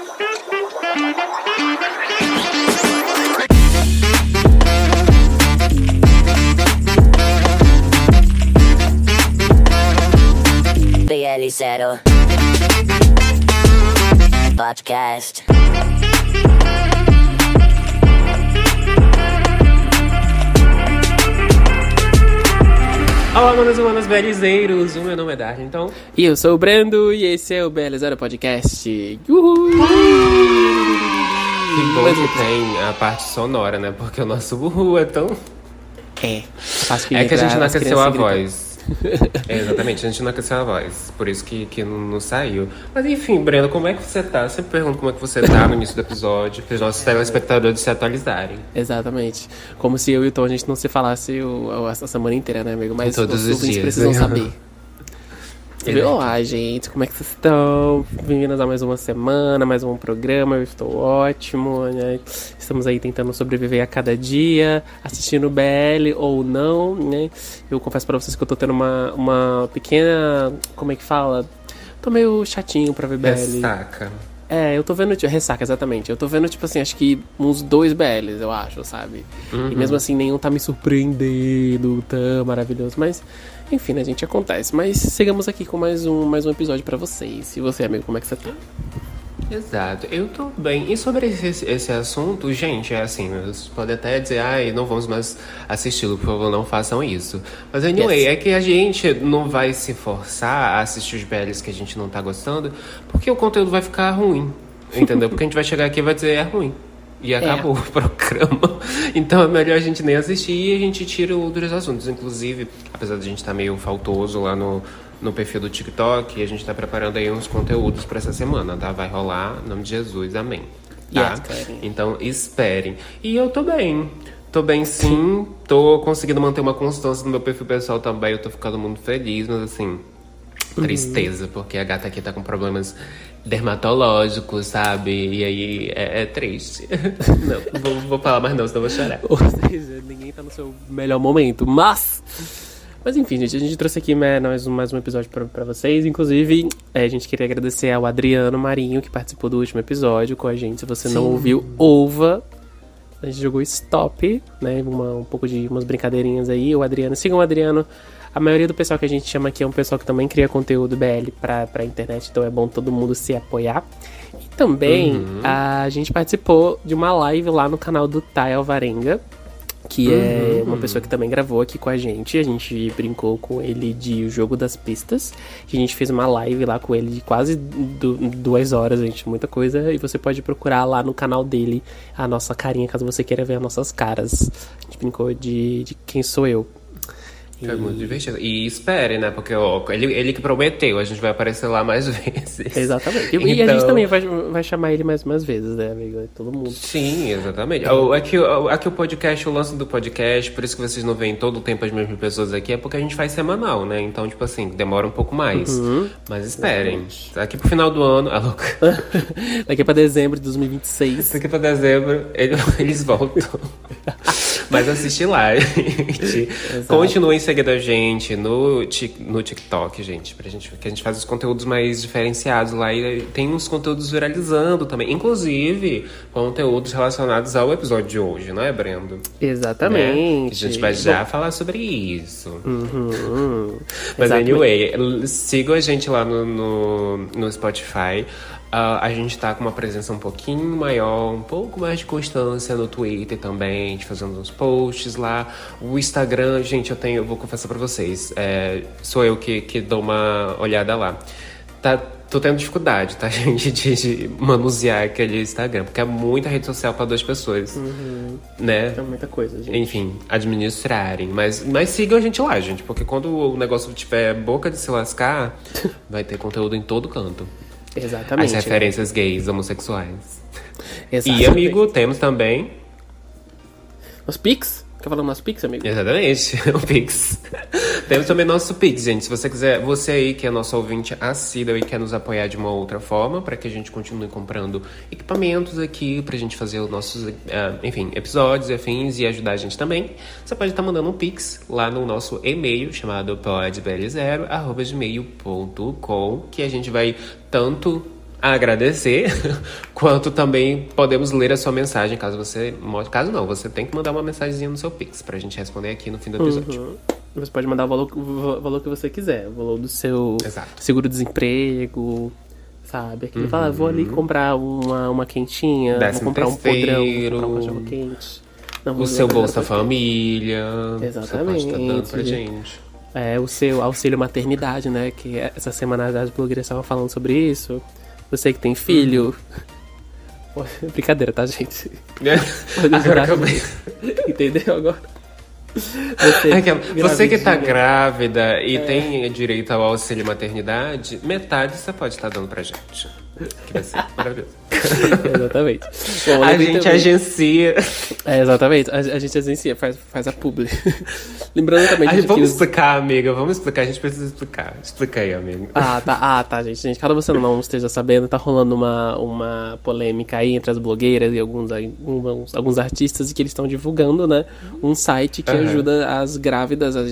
BL0 Podcast. Olá, manos e manas belizeiros, o meu nome é Darlington. E eu sou o Brando, e esse é o BL0 Podcast. Uhul! Que bom que tem a parte sonora, né? Porque o nosso uhul é tão... É que a gente não aqueceu a voz. Exatamente, a gente não aqueceu a voz. Por isso que não saiu. Mas enfim, Breno, como é que você tá? Eu sempre pergunto como é que você tá no início do episódio, para os nossos telespectadores se atualizarem. Exatamente. Como se eu e o Tom a gente não se falasse a semana inteira, né, amigo? Mas todos os dias precisam saber. Olá, gente, como é que vocês estão? Bem-vindos a mais uma semana, mais um programa. Eu estou ótimo, né? Estamos aí tentando sobreviver a cada dia, assistindo BL ou não, né? Eu confesso pra vocês que eu tô tendo uma pequena... Como é que fala? Tô meio chatinho pra ver BL. Ressaca. Eu tô vendo... Ressaca, exatamente. Eu tô vendo, tipo assim, acho que uns 2 BLs, eu acho, sabe? E mesmo assim, nenhum tá me surpreendendo, tão maravilhoso, mas... Enfim, né, gente, acontece. Mas sigamos aqui com mais um episódio pra vocês. E você, amigo, como é que você tá? Exato, eu tô bem. E sobre esse assunto, gente, é assim, vocês podem até dizer, não vamos mais assisti-lo, por favor, não façam isso. Mas anyway, é que a gente não vai se forçar a assistir os BLs que a gente não tá gostando, porque o conteúdo vai ficar ruim, entendeu? Porque a gente vai chegar aqui e vai dizer, é ruim. E acabou o programa. Então é melhor a gente nem assistir e a gente tira outros assuntos. Inclusive, apesar de a gente estar meio faltoso lá no perfil do TikTok, a gente tá preparando aí uns conteúdos pra essa semana, tá? Vai rolar, em nome de Jesus, amém. Tá? Então esperem. E eu tô bem. Tô bem sim. Tô conseguindo manter uma constância no meu perfil pessoal também. Eu tô ficando muito feliz, mas assim... Tristeza, porque a gata aqui tá com problemas dermatológicos, sabe? E aí é triste. Não, vou falar mais não, senão eu vou chorar. Ou seja, ninguém tá no seu melhor momento, mas enfim, gente, a gente trouxe aqui mais um episódio pra vocês. Inclusive, a gente queria agradecer ao Adriano Marinho, que participou do último episódio com a gente. Se você não ouviu, ouva. A gente jogou Stop, né? Um pouco de umas brincadeirinhas aí. O Adriano, sigam o Adriano. A maioria do pessoal que a gente chama aqui é um pessoal que também cria conteúdo BL pra internet, então é bom todo mundo se apoiar. E também a gente participou de uma live lá no canal do Thay Alvarenga, que é uma pessoa que também gravou aqui com a gente. A gente brincou com ele de O Jogo das Pistas. A gente fez uma live lá com ele de quase 2 horas, gente, muita coisa. E você pode procurar lá no canal dele a nossa carinha, caso você queira ver as nossas caras. A gente brincou de Quem Sou Eu. Foi muito divertido. E espere, né? Porque ele que prometeu, a gente vai aparecer lá mais vezes. Exatamente. E a gente também vai chamar ele mais umas vezes, né, amigo? Todo mundo. Sim, exatamente. Aqui o podcast, o lance do podcast, por isso que vocês não veem todo o tempo as mesmas pessoas aqui, é porque a gente faz semanal, né? Então, tipo assim, demora um pouco mais. Mas esperem. Daqui pro final do ano... louca. Daqui pra dezembro de 2026. Daqui pra dezembro, eles voltam. Mas assiste lá, gente. Continuem seguindo a gente no TikTok, gente. Que a gente faz os conteúdos mais diferenciados lá. E tem uns conteúdos viralizando também. Inclusive, conteúdos relacionados ao episódio de hoje, não é, Brendo? Exatamente. Né? A gente vai já falar sobre isso. Mas anyway, sigam a gente lá no Spotify. A gente tá com uma presença um pouquinho maior, um pouco mais de constância no Twitter também, a gente fazendo uns posts lá. O Instagram, gente, eu vou confessar pra vocês, sou eu que dou uma olhada lá. Tô tendo dificuldade, tá, gente, de manusear aquele Instagram, porque é muita rede social pra 2 pessoas, né? É muita coisa, gente. Enfim, administrarem. Mas sigam a gente lá, gente, porque quando o negócio tiver boca de se lascar, vai ter conteúdo em todo canto. Exatamente. As referências gays, homossexuais. Exatamente. E, amigo, temos também... Os Pix? Quer falar nosso Pix, amigo? Exatamente, o Pix. Temos também nosso Pix, gente. Se você quiser, você aí que é nosso ouvinte assíduo e quer nos apoiar de uma outra forma, para que a gente continue comprando equipamentos aqui, pra gente fazer os nossos, episódios e afins e ajudar a gente também, você pode estar mandando um Pix lá no nosso e-mail, chamado podbl0@gmail.com, que a gente vai tanto agradecer, quanto também podemos ler a sua mensagem, caso você... Caso não, você tem que mandar uma mensagenzinha no seu Pix pra gente responder aqui no fim do episódio. Você pode mandar o valor que você quiser. O valor do seu seguro-desemprego, sabe? Aquele fala, vou ali comprar uma quentinha, vou comprar um podrão, vou comprar um cachorro-quente. O seu Bolsa Família. Exatamente. Você pode estar dando pra gente. O seu auxílio maternidade, né? Que essa semana as blogueiras estavam falando sobre isso. Você que tem filho. Brincadeira, tá, gente? Agora que eu... Entendeu agora? Você que tá grávida e tem direito ao auxílio maternidade, metade você pode estar dando pra gente. Que vai ser maravilhoso. Exatamente. Bom, a gente também agencia. Exatamente. A gente agencia, faz a publi. Lembrando também de vamos explicar, amiga. Vamos explicar. A gente precisa explicar. Explica aí, amiga. Tá, gente. Caso você não esteja sabendo, tá rolando uma polêmica aí entre as blogueiras e alguns artistas que eles estão divulgando, né? Um site que ajuda as grávidas, as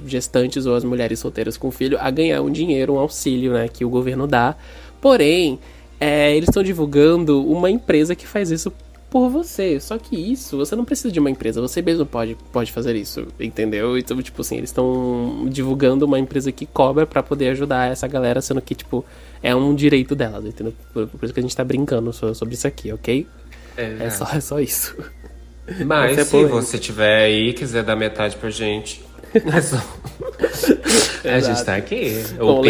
gestantes ou as mulheres solteiras com filho a ganhar um dinheiro, um auxílio, né? Que o governo dá. Porém, eles estão divulgando uma empresa que faz isso por você. Só que isso, você não precisa de uma empresa. Você mesmo pode fazer isso, entendeu? Então, tipo assim, eles estão divulgando uma empresa que cobra pra poder ajudar essa galera, sendo que, tipo, é um direito delas, entendeu? Por isso que a gente tá brincando sobre isso aqui, ok? É só isso. Mas se você tiver aí e quiser dar metade pra gente, é só... A gente tá aqui. Bom,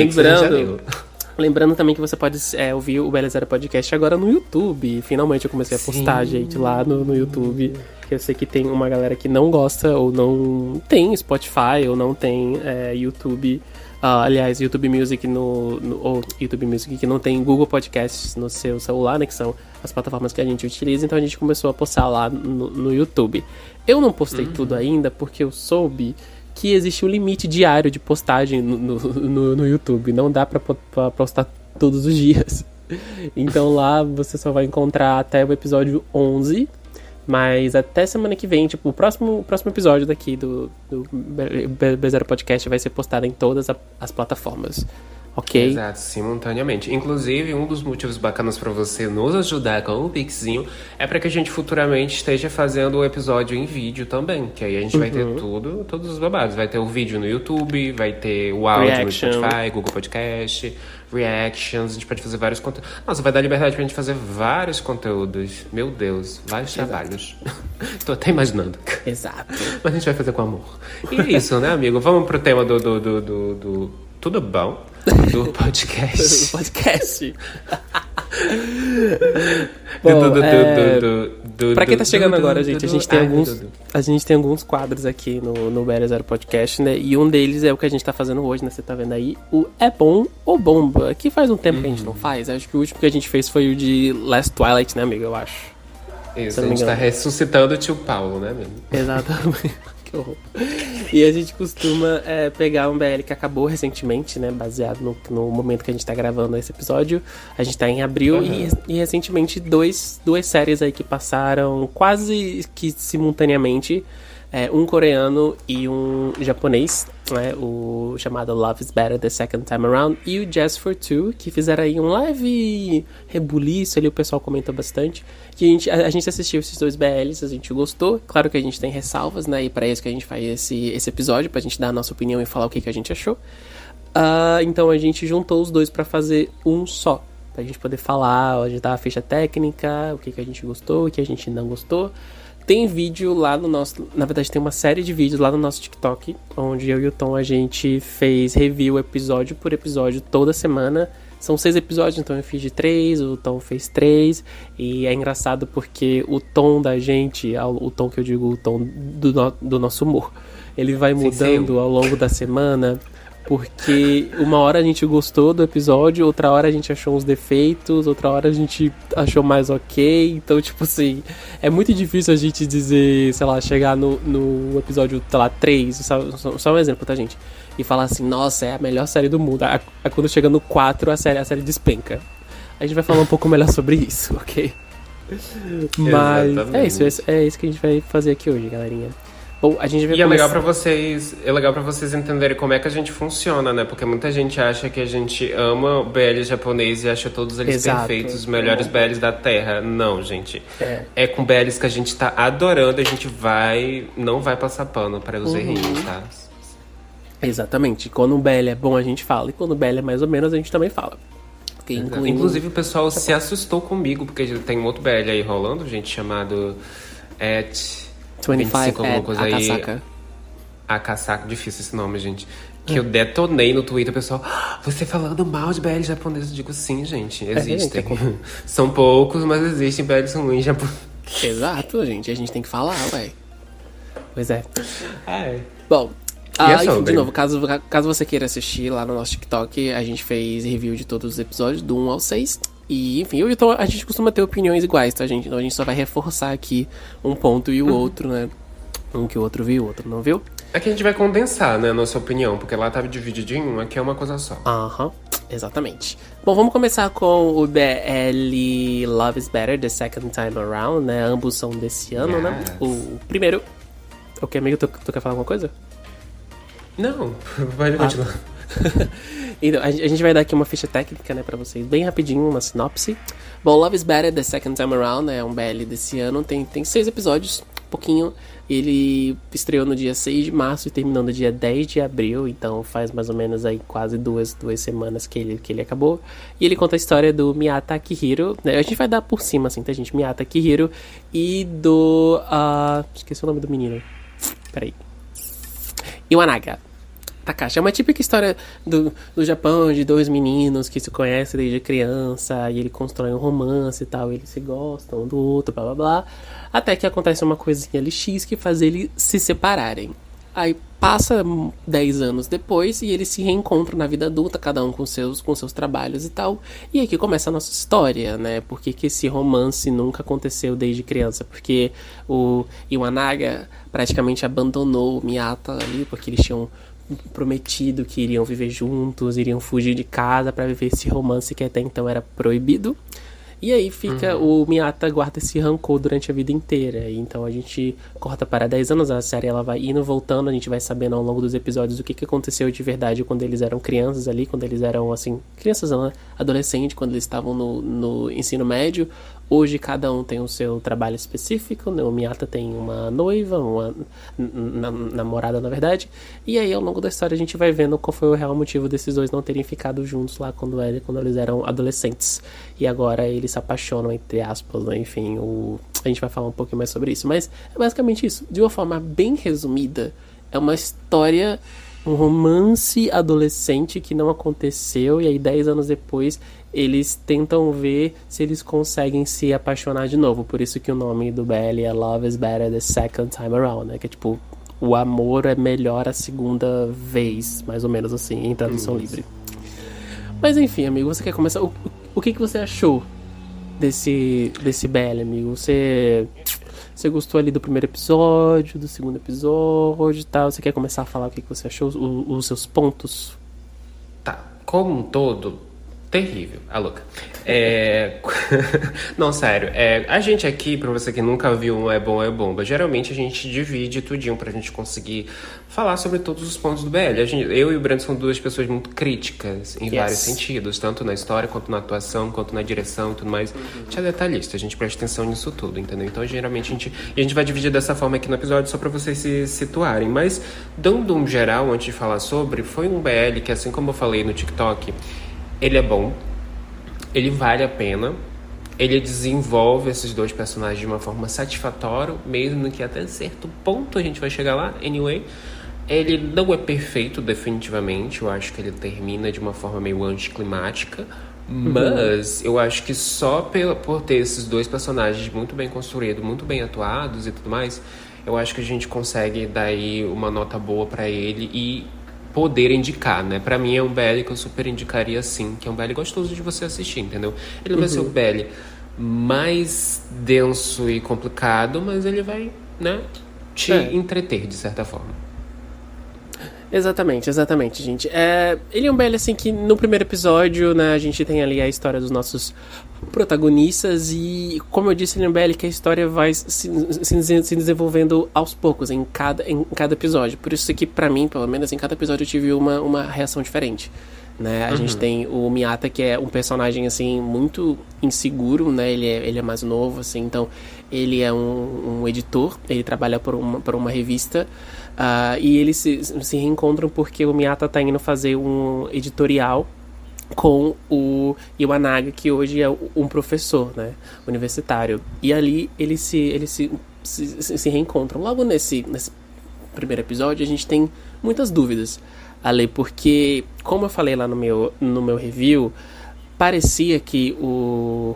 lembrando também que você pode ouvir o Bela Zero Podcast agora no YouTube. Finalmente eu comecei a postar, gente, lá no YouTube. Que eu sei que tem uma galera que não gosta ou não tem Spotify ou não tem YouTube. Aliás, YouTube Music ou YouTube Music que não tem Google Podcasts no seu celular, né? Que são as plataformas que a gente utiliza. Então a gente começou a postar lá no YouTube. Eu não postei tudo ainda porque eu soube que existe um limite diário de postagem no YouTube. Não dá pra postar todos os dias. Então lá você só vai encontrar até o episódio 11. Mas até semana que vem, tipo, o próximo episódio daqui do B0 Podcast vai ser postado em todas as plataformas. Ok? Exato, simultaneamente. Inclusive, um dos motivos bacanas pra você nos ajudar com o Pixinho é pra que a gente futuramente esteja fazendo o episódio em vídeo também. Que aí a gente vai ter todos os babados. Vai ter o vídeo no YouTube, vai ter o áudio no Spotify, Google Podcast, reactions. A gente pode fazer vários conteúdos. Nossa, vai dar liberdade pra gente fazer vários conteúdos. Meu Deus, vários trabalhos. Tô até imaginando. Exato. Mas a gente vai fazer com amor. E é isso, né, amigo? Vamos pro tema do Tudo Bom? Do podcast. Do podcast. Pra quem tá chegando agora, gente, a gente tem alguns quadros aqui no Bela Zero Podcast, né? E um deles é o que a gente tá fazendo hoje, né? Você tá vendo aí, o É Bom ou Bomba, que faz um tempo que a gente não faz. Acho que o último que a gente fez foi o de Last Twilight, né, amigo? Eu acho. Isso, a gente tá ressuscitando o tio Paulo, né, mesmo? Exatamente. E a gente costuma pegar um BL que acabou recentemente, né? Baseado no momento que a gente tá gravando esse episódio. A gente tá em abril e recentemente duas séries aí que passaram quase que simultaneamente. Um coreano e um japonês, né? O chamado Love is Better the Second Time Around. E o Just for Two, que fizeram aí um leve rebuliço ali, o pessoal comenta bastante. Que a gente assistiu esses dois BLs, a gente gostou. Claro que a gente tem ressalvas, né? E pra isso que a gente faz esse episódio, pra gente dar a nossa opinião e falar o que a gente achou. Então a gente juntou os dois pra fazer um só. Pra gente poder falar, onde tá a ficha técnica, o que a gente gostou, o que a gente não gostou. Tem vídeo lá no nosso... Na verdade, tem uma série de vídeos lá no nosso TikTok, onde eu e o Tom, a gente fez review episódio por episódio toda semana. São 6 episódios, então eu fiz de 3, o Tom fez 3. E é engraçado porque o tom da gente, o tom que eu digo, o tom do nosso humor, ele vai mudando ao longo da semana... Porque uma hora a gente gostou do episódio, outra hora a gente achou uns defeitos, outra hora a gente achou mais ok. Então, tipo assim, é muito difícil a gente dizer, sei lá, chegar no episódio, sei lá, 3, só um exemplo, tá, gente? E falar assim, nossa, é a melhor série do mundo. Quando chega no 4, a série despenca. A gente vai falar um pouco melhor sobre isso, ok? Mas é isso que a gente vai fazer aqui hoje, galerinha. Bom, a gente vai E começar... é legal pra vocês entenderem como é que a gente funciona, né? Porque muita gente acha que a gente ama o BL japonês e acha todos eles Exato. perfeitos, os melhores BLs da Terra. Não, gente. É com BLs que a gente tá adorando, a gente não vai passar pano para os errinhos, tá? Exatamente. Quando o BL é bom, a gente fala. E quando o BL é mais ou menos, a gente também fala. Inclusive, o pessoal se assustou comigo, porque tem um outro BL aí rolando, gente, chamado... 25 alguma coisa aí. Akasaka. Akasaka, difícil esse nome, gente. Que eu detonei no Twitter, o pessoal, você falando mal de BL japonês? Eu digo, sim, gente, existem. São poucos, mas existem BLs ruins japoneses. Exato, gente, a gente tem que falar, ué. Pois é. Ai. Bom, enfim, de bem? novo, caso você queira assistir lá no nosso TikTok, a gente fez review de todos os episódios, do 1 ao 6. E, enfim, a gente costuma ter opiniões iguais, tá, gente? Então a gente só vai reforçar aqui um ponto e o outro, né? Um que o outro viu, o outro não viu. Aqui a gente vai condensar, né, a nossa opinião, porque lá tava dividido em um, aqui é uma coisa só. Exatamente. Bom, vamos começar com o BL Love is Better, The Second Time Around, né? Ambos são desse ano, né? O primeiro... O que, amigo? Tu quer falar alguma coisa? Não, vai continuar. Então, a gente vai dar aqui uma ficha técnica, né, pra vocês, bem rapidinho, uma sinopse. Bom, Love is Better, The Second Time Around, né, é um BL desse ano, tem 6 episódios, pouquinho. Ele estreou no dia 6 de março e terminou no dia 10 de abril, então faz mais ou menos aí quase duas semanas que ele acabou. E ele conta a história do Miyata Akihiro, né, a gente vai dar por cima, assim, tá, gente? Miyata Akihiro e do... esqueci o nome do menino. Peraí. Iwanaga Takashi. É uma típica história do Japão, de dois meninos que se conhecem desde criança, e ele constrói um romance e tal, eles se gostam um do outro, blá blá blá, até que acontece uma coisinha ali X que faz eles se separarem. Aí passa 10 anos depois e eles se reencontram na vida adulta, cada um com seus trabalhos e tal. E aí que começa a nossa história, né? Por que esse romance nunca aconteceu desde criança? Porque o Iwanaga praticamente abandonou o Miyata ali, porque eles tinham prometido que iriam viver juntos, iriam fugir de casa pra viver esse romance que até então era proibido. E aí fica, o Miyata guarda esse rancor durante a vida inteira. E então a gente corta para 10 anos, a série ela vai indo, voltando, a gente vai sabendo ao longo dos episódios o que aconteceu de verdade quando eles eram crianças ali, quando eles eram, assim, crianças não, né? Adolescentes, quando eles estavam no ensino médio. Hoje cada um tem o seu trabalho específico, né? O Miyata tem uma noiva, uma namorada na verdade, e aí ao longo da história a gente vai vendo qual foi o real motivo desses dois não terem ficado juntos lá quando eles eram adolescentes, e agora eles se apaixonam, entre aspas, né? Enfim, a gente vai falar um pouquinho mais sobre isso, mas é basicamente isso, de uma forma bem resumida, é uma história, um romance adolescente que não aconteceu, e aí 10 anos depois eles tentam ver se eles conseguem se apaixonar de novo. Por isso que o nome do BL é Love is Better the Second Time Around, né? Que é tipo, o amor é melhor a segunda vez, mais ou menos assim, em tradução livre. Mas enfim, amigo, você quer começar? O que você achou desse BL, amigo? Você gostou ali do primeiro episódio, do segundo episódio e tal? Você quer começar a falar o que você achou, os seus pontos? Tá, como um todo, terrível, a louca. Não, sério, a gente aqui, pra você que nunca viu um É Bom, É Bomba, geralmente a gente divide tudinho pra gente conseguir falar sobre todos os pontos do BL. Eu e o Brando são duas pessoas muito críticas em vários sentidos, tanto na história, quanto na atuação, quanto na direção e tudo mais. A gente é detalhista, a gente presta atenção nisso tudo, entendeu? Então, geralmente, a gente vai dividir dessa forma aqui no episódio só pra vocês se situarem. Mas, dando um geral, antes de falar sobre, foi um BL que, assim como eu falei no TikTok, ele é bom, ele vale a pena, ele desenvolve esses dois personagens de uma forma satisfatória, mesmo que até certo ponto a gente vai chegar lá, anyway. Ele não é perfeito, definitivamente, eu acho que ele termina de uma forma meio anticlimática, mas eu acho que só por ter esses dois personagens muito bem construídos, muito bem atuados e tudo mais, eu acho que a gente consegue dar aí uma nota boa pra ele e poder indicar, né? Pra mim é um BL que eu super indicaria sim, que é um BL gostoso de você assistir, entendeu? Ele vai ser o BL mais denso e complicado, mas ele vai, né, te entreter de certa forma. Exatamente, gente. Ele é um BL, assim, que no primeiro episódio, né, a gente tem ali a história dos nossos protagonistas e, como eu disse, ele é um BL que a história vai se desenvolvendo aos poucos, em cada episódio. Por isso que, pra mim, pelo menos, em cada episódio eu tive uma reação diferente. Né? A gente tem o Miyata, que é um personagem, assim, muito inseguro, né? Ele é mais novo, assim, então ele é um editor, ele trabalha por uma revista, e eles se reencontram porque o Miyata tá indo fazer um editorial com o Iwanaga, que hoje é um professor, né, universitário. E ali eles se reencontram. Logo nesse primeiro episódio, a gente tem muitas dúvidas ali, porque, como eu falei lá no meu review, parecia que o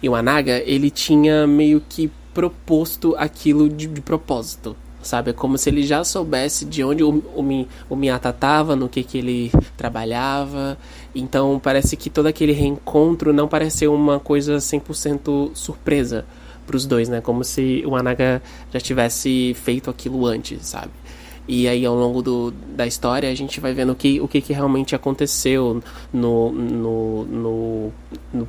Iwanaga, ele tinha meio que proposto aquilo de propósito, sabe? É como se ele já soubesse de onde o Miyata tava, no que ele trabalhava. Então parece que todo aquele reencontro não pareceu uma coisa 100% surpresa pros dois, né? Como se o Iwanaga já tivesse feito aquilo antes, sabe? E aí, ao longo da história, a gente vai vendo o que realmente aconteceu no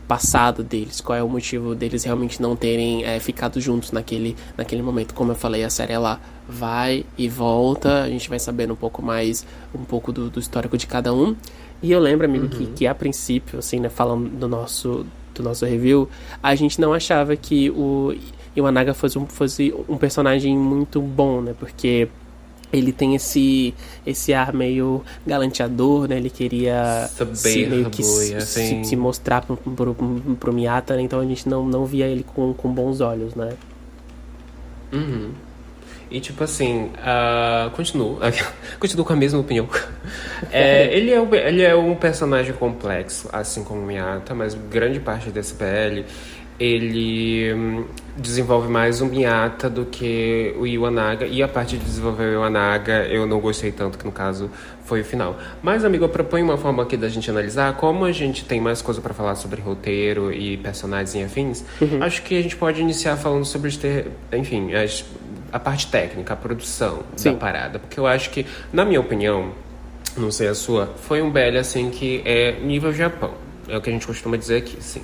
passado deles. Qual é o motivo deles realmente não terem ficado juntos naquele momento. Como eu falei, a série, ela vai e volta. A gente vai sabendo um pouco do histórico de cada um. E eu lembro, amigo, que a princípio, assim, né, falando do nosso review, a gente não achava que o Iwanaga fosse um personagem muito bom, né? Porque ele tem esse ar meio galanteador, né? Ele queria se mostrar pro Miyata, né? Então a gente não via ele com bons olhos, né? E tipo assim, continuo com a mesma opinião. Ele é um personagem complexo, assim como o Miyata, mas grande parte desse PL ele desenvolve mais o Miyata do que o Iwanaga, e a parte de desenvolver o Iwanaga eu não gostei tanto, que no caso foi o final. Mas, amigo, eu proponho uma forma aqui da gente analisar. Como a gente tem mais coisa pra falar sobre roteiro e personagens e afins, acho que a gente pode iniciar falando sobre enfim, a parte técnica, a produção da parada, porque eu acho que, na minha opinião, não sei a sua, foi um BL assim que é nível Japão, é o que a gente costuma dizer aqui, assim.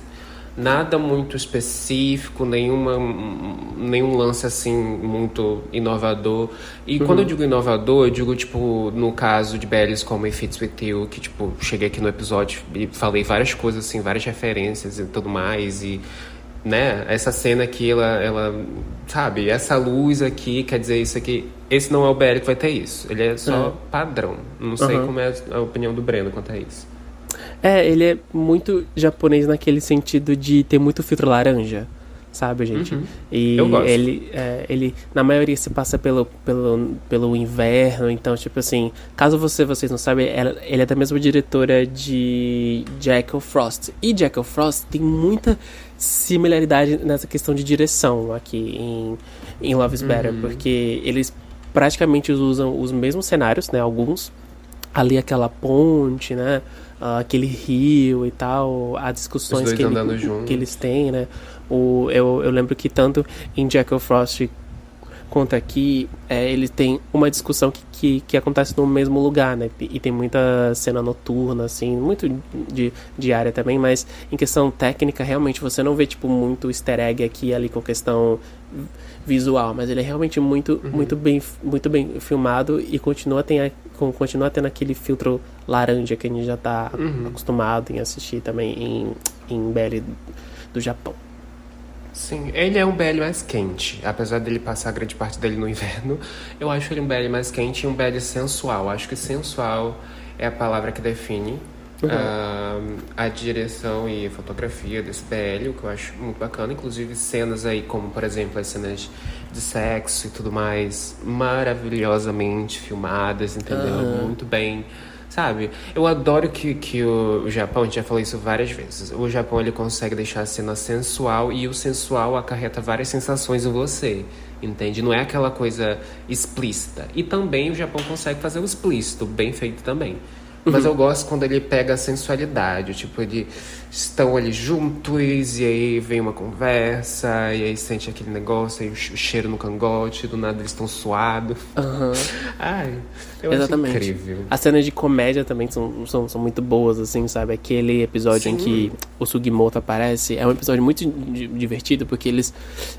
Nada muito específico, nenhum lance assim muito inovador. E quando eu digo inovador, eu digo tipo no caso de BLs como If It's With You, que tipo, cheguei aqui no episódio e falei várias coisas assim, várias referências e tudo mais, e né, essa cena aqui, ela sabe, essa luz aqui quer dizer isso aqui. Esse não é o BL que vai ter isso, ele é só padrão. Não sei como é a opinião do Breno quanto a isso. Ele é muito japonês naquele sentido de ter muito filtro laranja, sabe, gente? E eu gosto. Ele, na maioria, se passa pelo inverno. Então, tipo assim, caso vocês não sabem, ele é da mesma diretora de Jack of Frost. E Jack of Frost tem muita similaridade nessa questão de direção aqui em Love is Better, porque eles praticamente usam os mesmos cenários, né? Alguns. Ali aquela ponte, né? Aquele rio e tal, as discussões que eles têm, né? Eu lembro que tanto em Jack of Frost quanto aqui, eles têm uma discussão que acontece no mesmo lugar, né? E tem muita cena noturna, assim, muito diária também, mas em questão técnica, realmente, você não vê, tipo, muito easter egg aqui e ali com questão visual, mas ele é realmente muito bem filmado e continua tendo aquele filtro laranja que a gente já tá acostumado em assistir também em BL do Japão. Sim, ele é um BL mais quente. Apesar dele passar grande parte dele no inverno, eu acho ele um BL mais quente e um BL sensual. Acho que sensual é a palavra que define a direção e a fotografia desse BL, o que eu acho muito bacana. Inclusive cenas aí, como por exemplo as cenas de sexo e tudo mais, maravilhosamente filmadas, entendeu? Muito bem, sabe? Eu adoro que o Japão, a gente já falou isso várias vezes, o Japão ele consegue deixar a cena sensual, e o sensual acarreta várias sensações em você, entende? Não é aquela coisa explícita. E também o Japão consegue fazer o explícito, bem feito também. Mas eu gosto quando ele pega a sensualidade. Tipo, eles estão ali juntos e aí vem uma conversa. E aí sente aquele negócio, aí o cheiro no cangote. Do nada eles estão suados. Ai, eu Exatamente. acho incrível. As cenas de comédia também são muito boas, assim, sabe? Aquele episódio em que o Sugimoto aparece é um episódio muito divertido, porque eles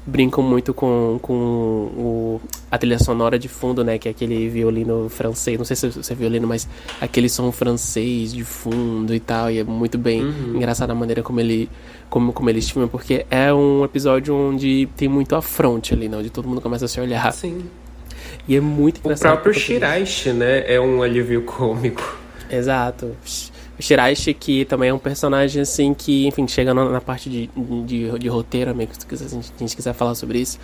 brincam muito com a trilha sonora de fundo, né? Que é aquele violino francês. Não sei se é violino, mas aquele som francês de fundo e tal. E é muito bem engraçado a maneira como eles filmam, porque é um episódio onde tem muito afronte ali, né? Onde todo mundo começa a se olhar. Sim. E é muito O engraçado. próprio Shiraishi, né? É um alívio cômico. Exato. O Shiraishi, que também é um personagem, assim, que, enfim, chega na parte de roteiro, amigo, se a gente quiser falar sobre isso.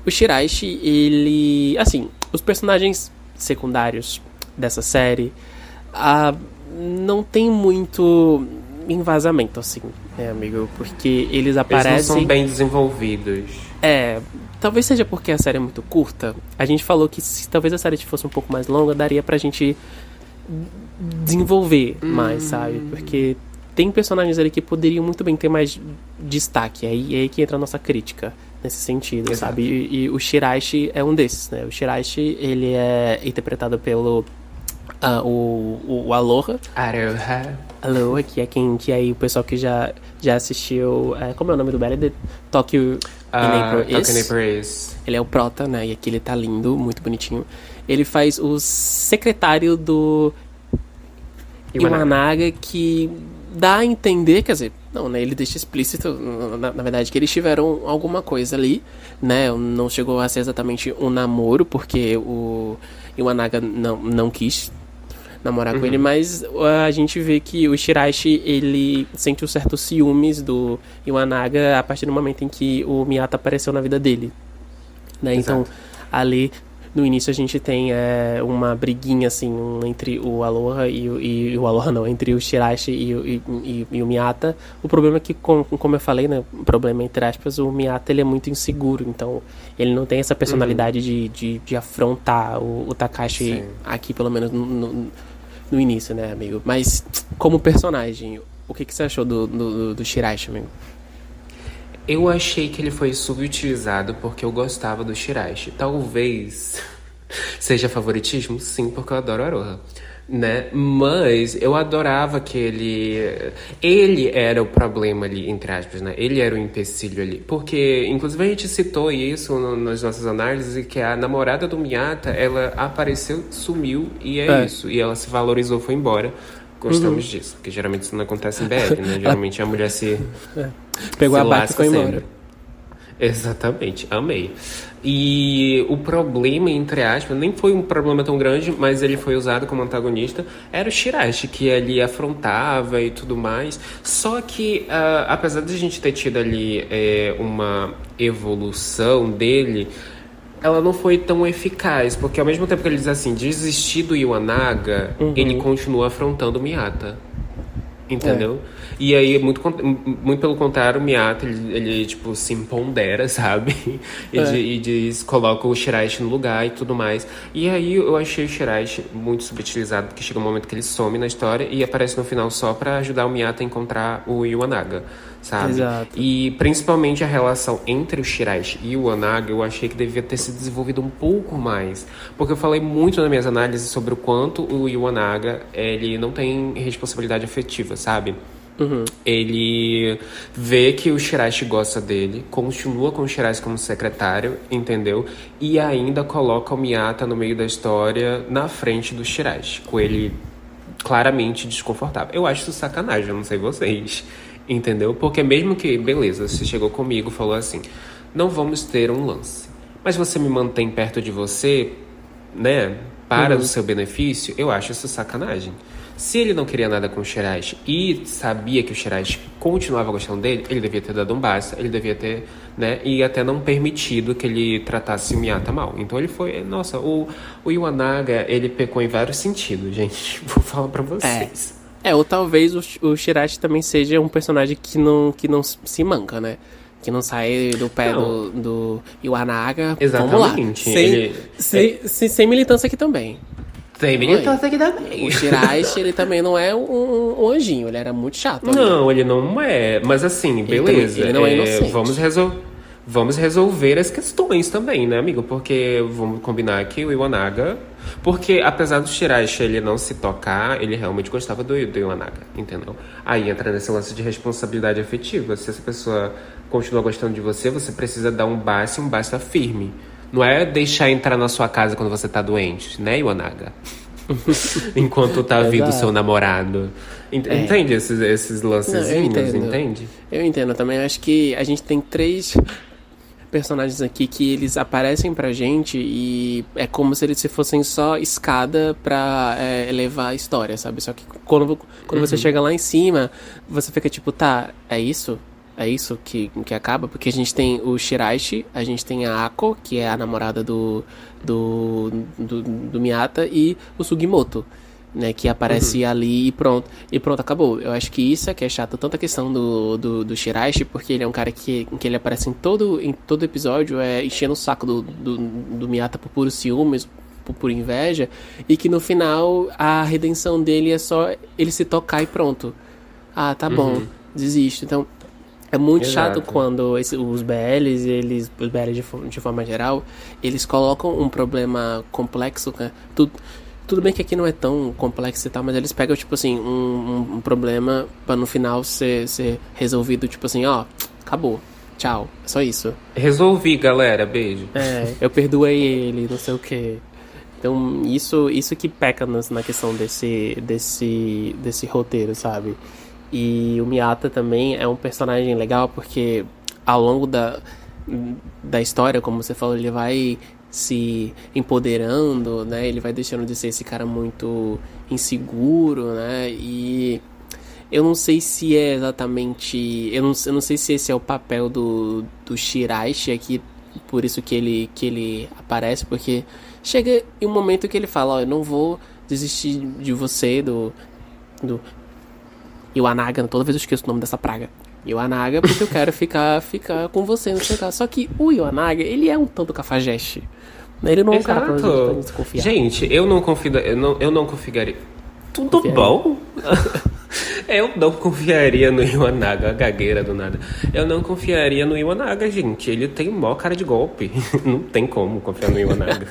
O Shiraishi, ele... Assim, os personagens secundários dessa série não tem muito embasamento, assim, né, amigo? Porque eles aparecem... Eles não são bem desenvolvidos. Talvez seja porque a série é muito curta. A gente falou que se talvez a série fosse um pouco mais longa, daria pra gente desenvolver mais, sabe? Porque tem personagens ali que poderiam muito bem ter mais destaque. É aí que entra a nossa crítica nesse sentido, Exato. sabe? E o Shiraishi é um desses, né? O Shiraishi, ele é interpretado pelo o Aloha. Aloha, que é que aí o pessoal que já assistiu... como é o nome do Belly? Tokyo in April Is. Ele é o prota, né? E aqui ele tá lindo, muito bonitinho. Ele faz o secretário do Iwanaga, que dá a entender, quer dizer, não, né? Ele deixa explícito, na verdade, que eles tiveram alguma coisa ali, né? Não chegou a ser exatamente um namoro, porque o Iwanaga não quis namorar com ele, mas a gente vê que o Shiraishi, ele sente um certo ciúmes do Iwanaga a partir do momento em que o Miyata apareceu na vida dele, né? Então, ali no início a gente tem uma briguinha, assim, entre o Aloha e o Aloha não, entre o Shiraishi e o Miyata. O problema é que, como eu falei, né, o problema entre aspas, o Miyata, ele é muito inseguro, então ele não tem essa personalidade de afrontar o Takashi. Sim. Aqui, pelo menos no início, né, amigo? Mas, como personagem, o que você achou do Shiraishi, amigo? Eu achei que ele foi subutilizado porque eu gostava do Shiraishi. Talvez seja favoritismo, sim, porque eu adoro Aroha, né? Mas eu adorava que ele era o problema ali, entre aspas, né? Ele era o empecilho ali. Porque, inclusive, a gente citou isso nas nossas análises, que a namorada do Miyata, ela apareceu, sumiu, e é isso. E ela se valorizou, foi embora. Gostamos disso, porque geralmente isso não acontece em BL, né? Geralmente a mulher pegou a barca e foi embora. Exatamente, amei. E o problema, entre aspas, nem foi um problema tão grande, mas ele foi usado como antagonista, era o Shiraishi, que ele afrontava e tudo mais. Só que, apesar de a gente ter tido ali uma evolução dele, ela não foi tão eficaz, porque ao mesmo tempo que ele diz assim, desistir do Iwanaga, ele continua afrontando o Miyata. Entendeu? E aí, muito pelo contrário, o Miyata, ele tipo, se impondera, sabe? E coloca o Shiraishi no lugar e tudo mais. E aí, eu achei o Shiraishi muito subutilizado, porque chega um momento que ele some na história e aparece no final só pra ajudar o Miyata a encontrar o Iwanaga, sabe? Exato. E principalmente a relação entre o Shiraishi e o Iwanaga, eu achei que devia ter se desenvolvido um pouco mais. Porque eu falei muito nas minhas análises sobre o quanto o Iwanaga, ele não tem responsabilidade afetiva, sabe? Ele vê que o Shiraishi gosta dele, continua com o Shiraishi como secretário, entendeu? E ainda coloca o Miyata no meio da história na frente do Shiraishi, com ele claramente desconfortável. Eu acho isso sacanagem, eu não sei vocês, entendeu? Porque mesmo que, beleza, você chegou comigo e falou assim, não vamos ter um lance, mas você me mantém perto de você, né, para o seu benefício, eu acho isso sacanagem. Se ele não queria nada com o Shiraishi e sabia que o Shiraishi continuava gostando dele, ele devia ter dado um basta, ele devia ter, né, e até não permitido que ele tratasse o Miyata mal. Então ele foi, nossa, o Iwanaga, ele pecou em vários sentidos, gente, vou falar pra vocês. Ou talvez o Shiraishi também seja um personagem que não se manca, né? Que não sai do pé do Iwanaga. Exatamente. Vamos lá. Sem militância aqui também. Tem militância aqui também. O Shiraishi, ele também não é um anjinho, ele era muito chato. Não, ele não é. Mas assim, beleza. Ele não é inocente. Vamos resolver as questões também, né, amigo? Porque vamos combinar que o Iwanaga... Porque apesar do Shiraishi ele não se tocar, ele realmente gostava do Iwanaga, entendeu? Aí entra nesse lance de responsabilidade afetiva. Se essa pessoa continua gostando de você, você precisa dar um basta firme. Não é deixar entrar na sua casa quando você tá doente, né, Iwanaga? Enquanto tá vindo o seu namorado. Entende esses lancezinhos, entende? Eu entendo também. Acho que a gente tem 3 personagens aqui que eles aparecem pra gente e é como se eles fossem só escada pra elevar a história, sabe? Só que quando você chega lá em cima, você fica tipo, tá, é isso? É isso que acaba? Porque a gente tem o Shiraishi, a gente tem a Ako, que é a namorada do Miyata, e o Sugimoto, né, que aparece ali e pronto, acabou. Eu acho que isso é que é chato, tanto a questão do Shiraishi, porque ele é um cara que ele aparece em todo episódio, enchendo o saco do Miyata por puro ciúmes, por pura inveja, e que no final a redenção dele é só ele se tocar e pronto. Ah, tá bom, desisto. Então, é muito chato quando os BLs, os BLs de forma geral, eles colocam um problema complexo, né? Tudo bem que aqui não é tão complexo e tal, mas eles pegam, tipo assim, um problema pra no final ser resolvido, tipo assim, ó, acabou, tchau, é só isso. Resolvi, galera, beijo. Eu perdoei ele, não sei o quê. Então, isso que peca na questão desse roteiro, sabe? E o Miyata também é um personagem legal porque ao longo da história, como você falou, ele vai se empoderando, né? Ele vai deixando de ser esse cara muito inseguro, né? E eu não sei se é exatamente... Eu não sei se esse é o papel do Shiraishi aqui, por isso que ele aparece, porque chega em um momento que ele fala, ó, eu não vou desistir de você, do Iwanaga, toda vez eu esqueço o nome dessa praga. Iwanaga, porque eu quero ficar com você no seu caso. Só que o Iwanaga, ele é um tanto cafajeste. Ele não é um cara pra gente desconfiar. Gente, eu não confiaria. Tudo bom? Eu não confiaria no Iwanaga, a gagueira do nada. Eu não confiaria no Iwanaga, gente. Ele tem mó cara de golpe. Não tem como confiar no Iwanaga.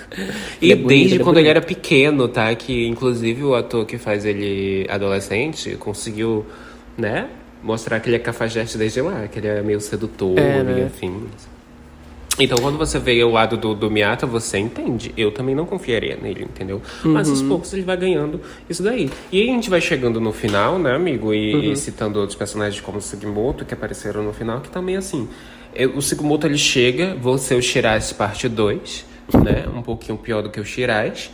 E desde quando ele era pequeno, tá? Que inclusive o ator que faz ele adolescente conseguiu, né? Mostrar que ele é cafajeste desde lá. Que ele é meio sedutor e afins. Então, quando você vê o lado do Miyata, você entende. Eu também não confiaria nele, entendeu? Mas aos poucos ele vai ganhando isso daí. E aí a gente vai chegando no final, né, amigo? E citando outros personagens como o Sugimoto, que apareceram no final, que também assim... O Sugimoto, ele chega, vou ser o Shiraishi parte 2, né? Um pouquinho pior do que o Shiraishi.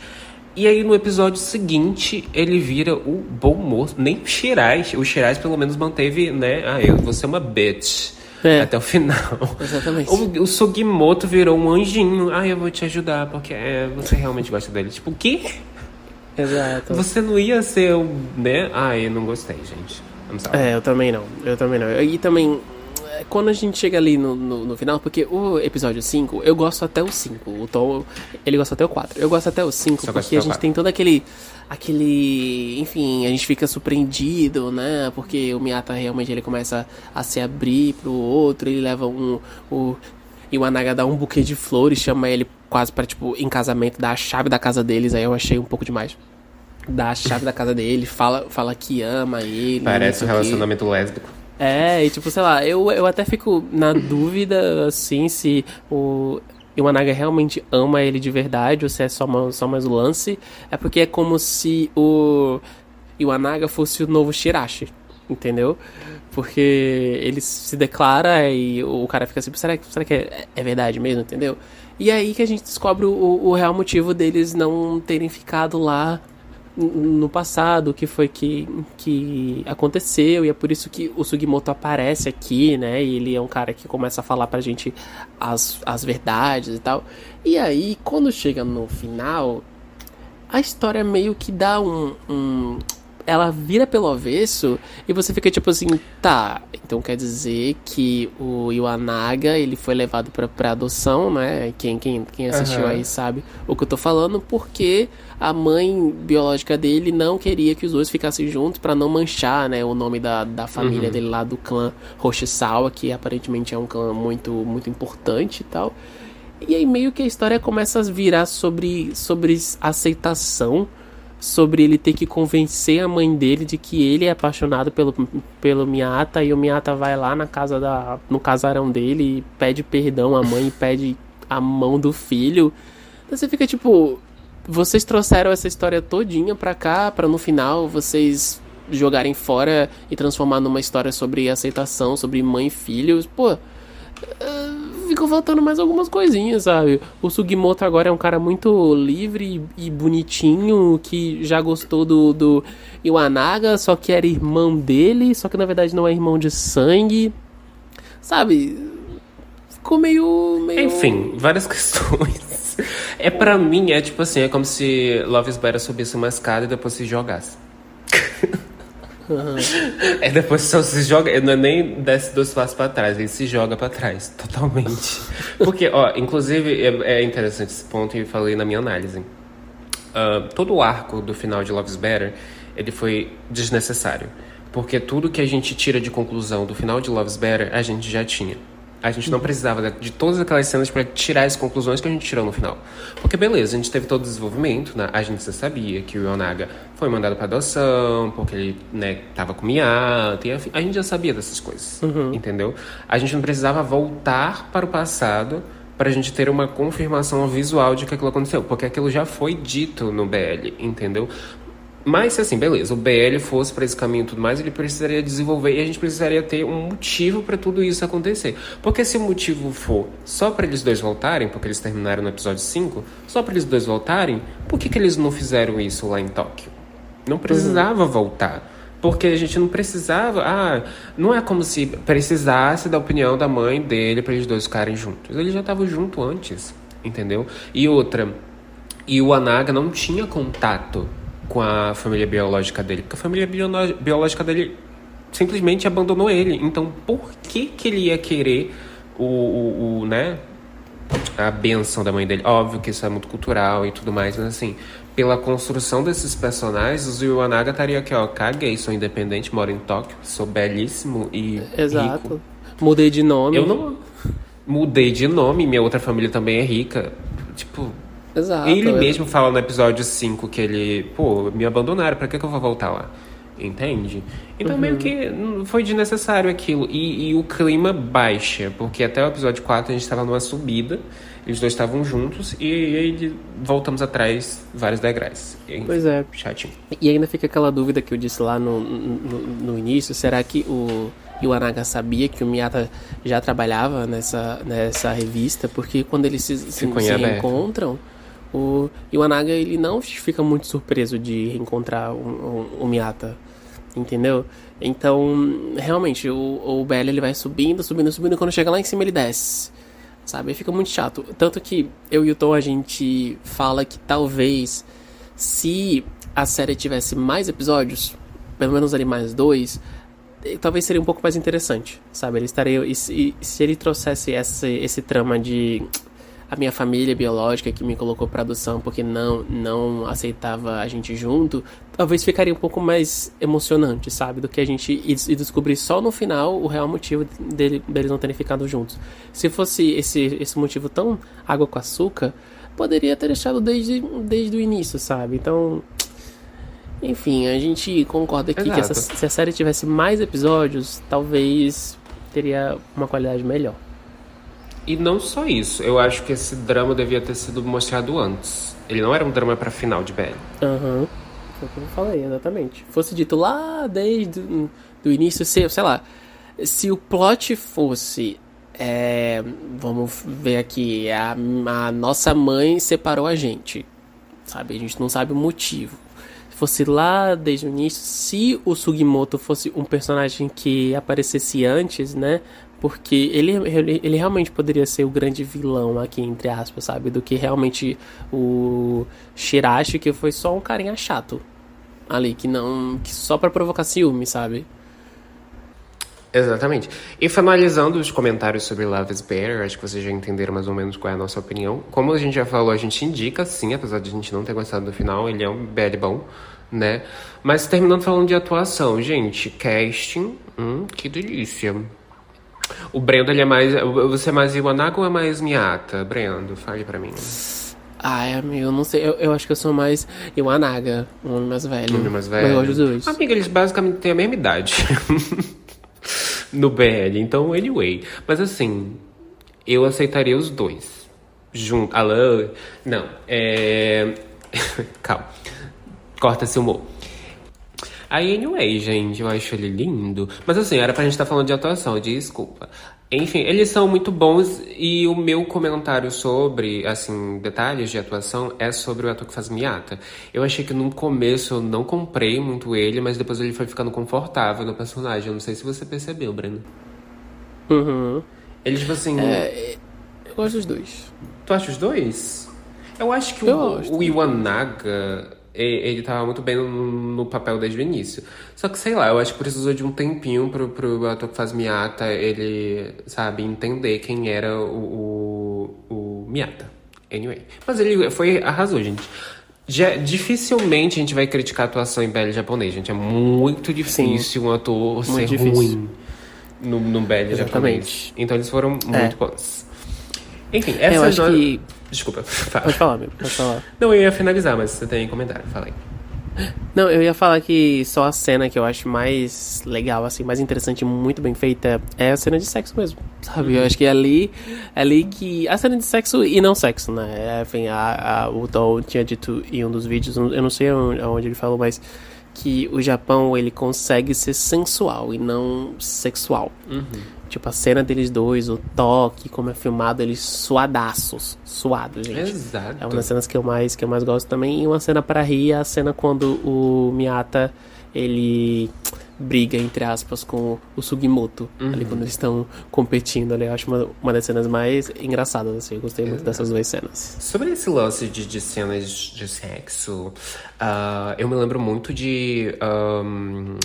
E aí, no episódio seguinte, ele vira o bom moço. Nem o Shiraishi. O Shiraishi, pelo menos, manteve, né? Eu vou ser uma bitch. Até o final. Exatamente. O Sugimoto virou um anjinho. Eu vou te ajudar, porque você realmente gosta dele. Tipo, o quê? Exato. Você não ia ser o... né? Eu não gostei, gente. Eu também não. E também, quando a gente chega ali no final, porque o episódio 5, eu gosto até o 5. O Tom, ele gosta até o 4. Eu gosto até o 5, porque a gente tem todo aquele... Enfim, a gente fica surpreendido, né? Porque o Miyata realmente ele começa a se abrir pro outro, ele leva o Iwanaga dá um buquê de flores, chama ele quase pra, tipo, em casamento, dá a chave da casa deles, aí eu achei um pouco demais. Dá a chave da casa dele, fala que ama ele. Parece um relacionamento lésbico. E tipo, sei lá, eu até fico na dúvida, assim, se o Iwanaga realmente ama ele de verdade ou se é só mais o lance. É porque é como se o Iwanaga fosse o novo Shiraishi, entendeu? Porque ele se declara e o cara fica assim, será que é verdade mesmo, entendeu? E aí que a gente descobre o real motivo deles não terem ficado lá no passado, o que foi que aconteceu, e é por isso que o Sugimoto aparece aqui, né, e ele é um cara que começa a falar pra gente as verdades e tal, e aí, quando chega no final, a história meio que dá ela vira pelo avesso e você fica tipo assim, tá, então quer dizer que o Iwanaga, ele foi levado pra adoção, né? Quem assistiu aí sabe o que eu tô falando, porque a mãe biológica dele não queria que os dois ficassem juntos pra não manchar, né, o nome da família dele lá, do clã Roshisawa, que aparentemente é um clã muito, muito importante e tal. E aí meio que a história começa a virar sobre aceitação, sobre ele ter que convencer a mãe dele de que ele é apaixonado pelo Miyata, e o Miyata vai lá no casarão dele e pede perdão à mãe, pede a mão do filho. Então você fica tipo, vocês trouxeram essa história todinha pra cá, pra no final vocês jogarem fora e transformar numa história sobre aceitação, sobre mãe e filho. Pô, ficou faltando mais algumas coisinhas, sabe? O Sugimoto agora é um cara muito livre e bonitinho, que já gostou do Iwanaga, só que era irmão dele, só que na verdade não é irmão de sangue, sabe? Ficou meio... Enfim, várias questões. Pra mim, é tipo assim, é como se Love is Better subisse uma escada e depois se jogasse. Depois só se joga, não é nem desce 2 passos pra trás, ele se joga pra trás, totalmente. Porque, inclusive, é interessante esse ponto, e eu falei na minha análise. Todo o arco do final de Love is Better, ele foi desnecessário. Porque tudo que a gente tira de conclusão do final de Love is Better, a gente já tinha. A gente não precisava de todas aquelas cenas para tirar as conclusões que a gente tirou no final. Porque beleza, a gente teve todo o desenvolvimento, né? A gente já sabia que o Iwanaga foi mandado para adoção, porque ele, né, tava com Miyata, e a gente já sabia dessas coisas, entendeu? A gente não precisava voltar para o passado para a gente ter uma confirmação visual de que aquilo aconteceu, porque aquilo já foi dito no BL, entendeu? Mas, assim, beleza, o BL fosse para esse caminho e tudo mais, ele precisaria desenvolver, e a gente precisaria ter um motivo para tudo isso acontecer. Porque se o motivo for só para eles dois voltarem, porque eles terminaram no episódio 5, só para eles dois voltarem, por que eles não fizeram isso lá em Tóquio? Não precisava voltar. Porque a gente não precisava... não é como se precisasse da opinião da mãe dele para eles dois ficarem juntos. Eles já estavam juntos antes, entendeu? E outra, o Iwanaga não tinha contato com a família biológica dele, porque a família biológica dele simplesmente abandonou ele. Então, por que ele ia querer né, a bênção da mãe dele? Óbvio que isso é muito cultural e tudo mais, mas assim, pela construção desses personagens, o Iwanaga estaria aqui, caguei, sou independente, moro em Tóquio, sou belíssimo e rico. Mudei de nome. Eu não mudei de nome, minha outra família também é rica. Tipo... Exato, ele mesmo fala no episódio 5 que ele... me abandonaram, pra que eu vou voltar lá? Entende? Então meio que foi desnecessário aquilo. E o clima baixa, porque até o episódio 4 a gente tava numa subida, eles dois estavam juntos, e aí voltamos atrás vários degraus. Pois é. Chatinho. E ainda fica aquela dúvida que eu disse lá no início, será que o Iwanaga sabia que o Miyata já trabalhava nessa revista? Porque quando eles se reencontram... O Iwanaga, ele não fica muito surpreso de reencontrar o Miyata, entendeu? Então, realmente, o BL, ele vai subindo, e quando chega lá em cima ele desce, sabe? Aí fica muito chato. Tanto que eu e o Tom, a gente fala que talvez, se a série tivesse mais episódios, pelo menos ali mais 2, talvez seria um pouco mais interessante, sabe? Ele estaria... E se ele trouxesse esse trama de... a minha família biológica que me colocou pra adoção porque não aceitava a gente junto, talvez ficaria um pouco mais emocionante, sabe? Do que a gente ir descobrir só no final o real motivo deles não terem ficado juntos. Se fosse esse motivo tão água com açúcar, poderia ter deixado desde o início, sabe? Então, enfim, a gente concorda aqui que se a série tivesse mais episódios, talvez teria uma qualidade melhor. E não só isso, eu acho que esse drama devia ter sido mostrado antes. Ele não era um drama pra final de BL. Foi o que eu falei, exatamente. Fosse dito lá desde do início, sei lá, se o plot fosse... vamos ver aqui, a nossa mãe separou a gente, sabe? A gente não sabe o motivo. Se fosse lá desde o início, se o Sugimoto fosse um personagem que aparecesse antes, né? Porque ele realmente poderia ser o grande vilão aqui, entre aspas, sabe? Do que realmente o Shirashi, que foi só um carinha chato, ali, que só pra provocar ciúme, sabe? Exatamente. E finalizando os comentários sobre Love is Better, acho que vocês já entenderam mais ou menos qual é a nossa opinião. Como a gente já falou, a gente indica sim, apesar de a gente não ter gostado do final, ele é um BL bom, né? Mas terminando falando de atuação, gente, casting, que delícia. O Brendo, ele é mais... Você é mais Iwanaga ou é mais Miyata? Brendo, fale pra mim. Ai, amigo, eu não sei. Eu acho que eu sou mais Iwanaga, um homem mais velho. Um homem mais velho? Mas eu gosto dos dois. Amiga, eles basicamente têm a mesma idade. No BL, então, anyway. Mas assim, eu aceitaria os dois. Junto. Alain. Não, Calma. Corta esse humor. Aí, anyway, gente, eu acho ele lindo. Mas assim, era pra gente estar falando de atuação, desculpa. Enfim, eles são muito bons e o meu comentário sobre, assim, detalhes de atuação é sobre o ator que faz Miyata. Eu achei que no começo eu não comprei muito ele, mas depois ele foi ficando confortável no personagem. Eu não sei se você percebeu, Breno. Uhum. Ele, tipo assim... Eu gosto dos dois. Tu acha os dois? Eu acho que o Iwanaga... Ele tava muito bem no papel desde o início. Só que, sei lá, eu acho que precisou de um tempinho pro ator que faz Miyata, ele, sabe, entender quem era o Miyata. Anyway. Mas ele arrasou, gente. Dificilmente a gente vai criticar a atuação em BL japonês, gente. É muito difícil um ator ser ruim no BL japonês. Então eles foram muito bons. Enfim, essa eu acho que... Desculpa. Pode falar, amigo. Pode falar. Não, eu ia finalizar, mas você tem comentário. Fala aí. Não, eu ia falar que só a cena que eu acho mais legal, assim, mais interessante, muito bem feita, é a cena de sexo mesmo, sabe? Eu acho que é ali que... A cena de sexo e não sexo, né? Enfim, o Tom tinha dito em um dos vídeos, eu não sei onde ele falou, mas que o Japão, ele consegue ser sensual e não sexual. Tipo, a cena deles dois, o toque, como é filmado, eles suados, gente. Exato. É uma das cenas que eu mais gosto também. E uma cena pra rir é a cena quando o Miyata, ele briga, entre aspas, com o Sugimoto. Ali quando eles estão competindo ali. Eu acho uma das cenas mais engraçadas, assim. Eu gostei muito dessas duas cenas. Sobre esse lance de cenas de sexo, eu me lembro muito de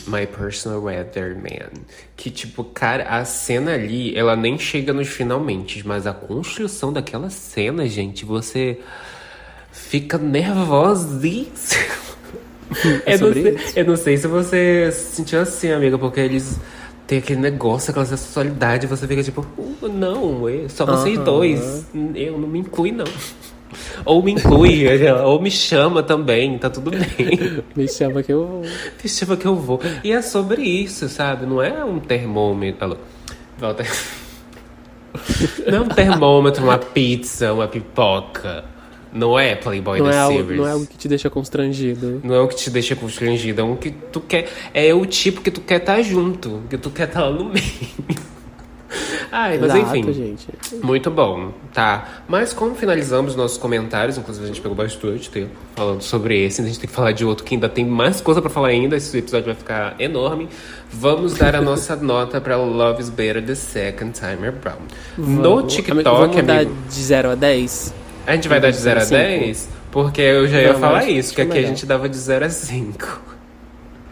My Personal Weatherman. Que, tipo, cara, a cena ali, ela nem chega nos finalmente, mas a construção daquela cena, gente, você fica nervosíssimo. Eu não sei se você se sentiu assim, amiga, porque eles têm aquele negócio, aquela sexualidade, você fica tipo, não, só vocês dois, eu não me inclui, não. Ou me inclui, ou me chama também, tá tudo bem. Me chama que eu vou. Me chama que eu vou. E é sobre isso, sabe? Não é um termômetro. Alô, volta. Não é um termômetro, uma pizza, uma pipoca. Não é Playboy The Series. Não é algo que te deixa constrangido. Não é o que te deixa constrangido, é o que tu quer. É o tipo que tu quer estar junto, que tu quer estar lá no meio. Ai, mas Exato, enfim, gente. Muito bom, tá? Mas como finalizamos nossos comentários, inclusive a gente pegou bastante tempo falando sobre esse, a gente tem que falar de outro que ainda tem mais coisa pra falar ainda, esse episódio vai ficar enorme. Vamos dar a nossa nota pra Love is Better the Second Time Around. No TikTok, vamos dar de 0 a 10? A gente vai dar de 0 a 10? Porque eu já ia falar isso, que aqui melhor. a gente dava de 0 a 5.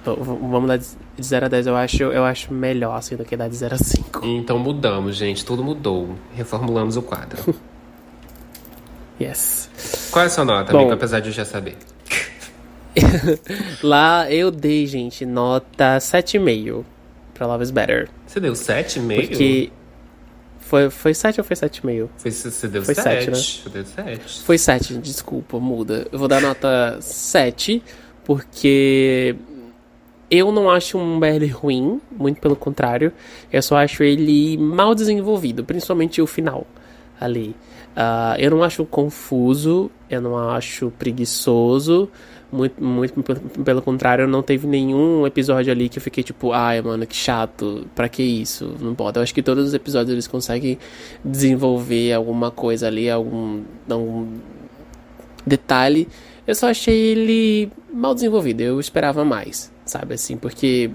Vamos dar de 0 a 10, eu acho melhor, assim, do que dar de 0 a 5. Então mudamos, gente, tudo mudou. Reformulamos o quadro. Yes. Qual é a sua nota, amigo, apesar de eu já saber? Lá eu dei, gente, nota 7,5 pra Love is Better. Você deu 7,5? Porque... Foi 7 ou foi 7,5? Você deu Foi 7, 7, né? Você deu 7. Foi 7, desculpa, muda. Eu vou dar nota 7, porque eu não acho um BL ruim, muito pelo contrário. Eu só acho ele mal desenvolvido, principalmente o final ali. Eu não acho confuso, eu não acho preguiçoso. Muito pelo contrário, não teve nenhum episódio ali que eu fiquei tipo, ai, mano, que chato, pra que isso? Não pode. Eu acho que todos os episódios eles conseguem desenvolver alguma coisa ali, algum detalhe. Eu só achei ele mal desenvolvido, eu esperava mais, sabe, assim, porque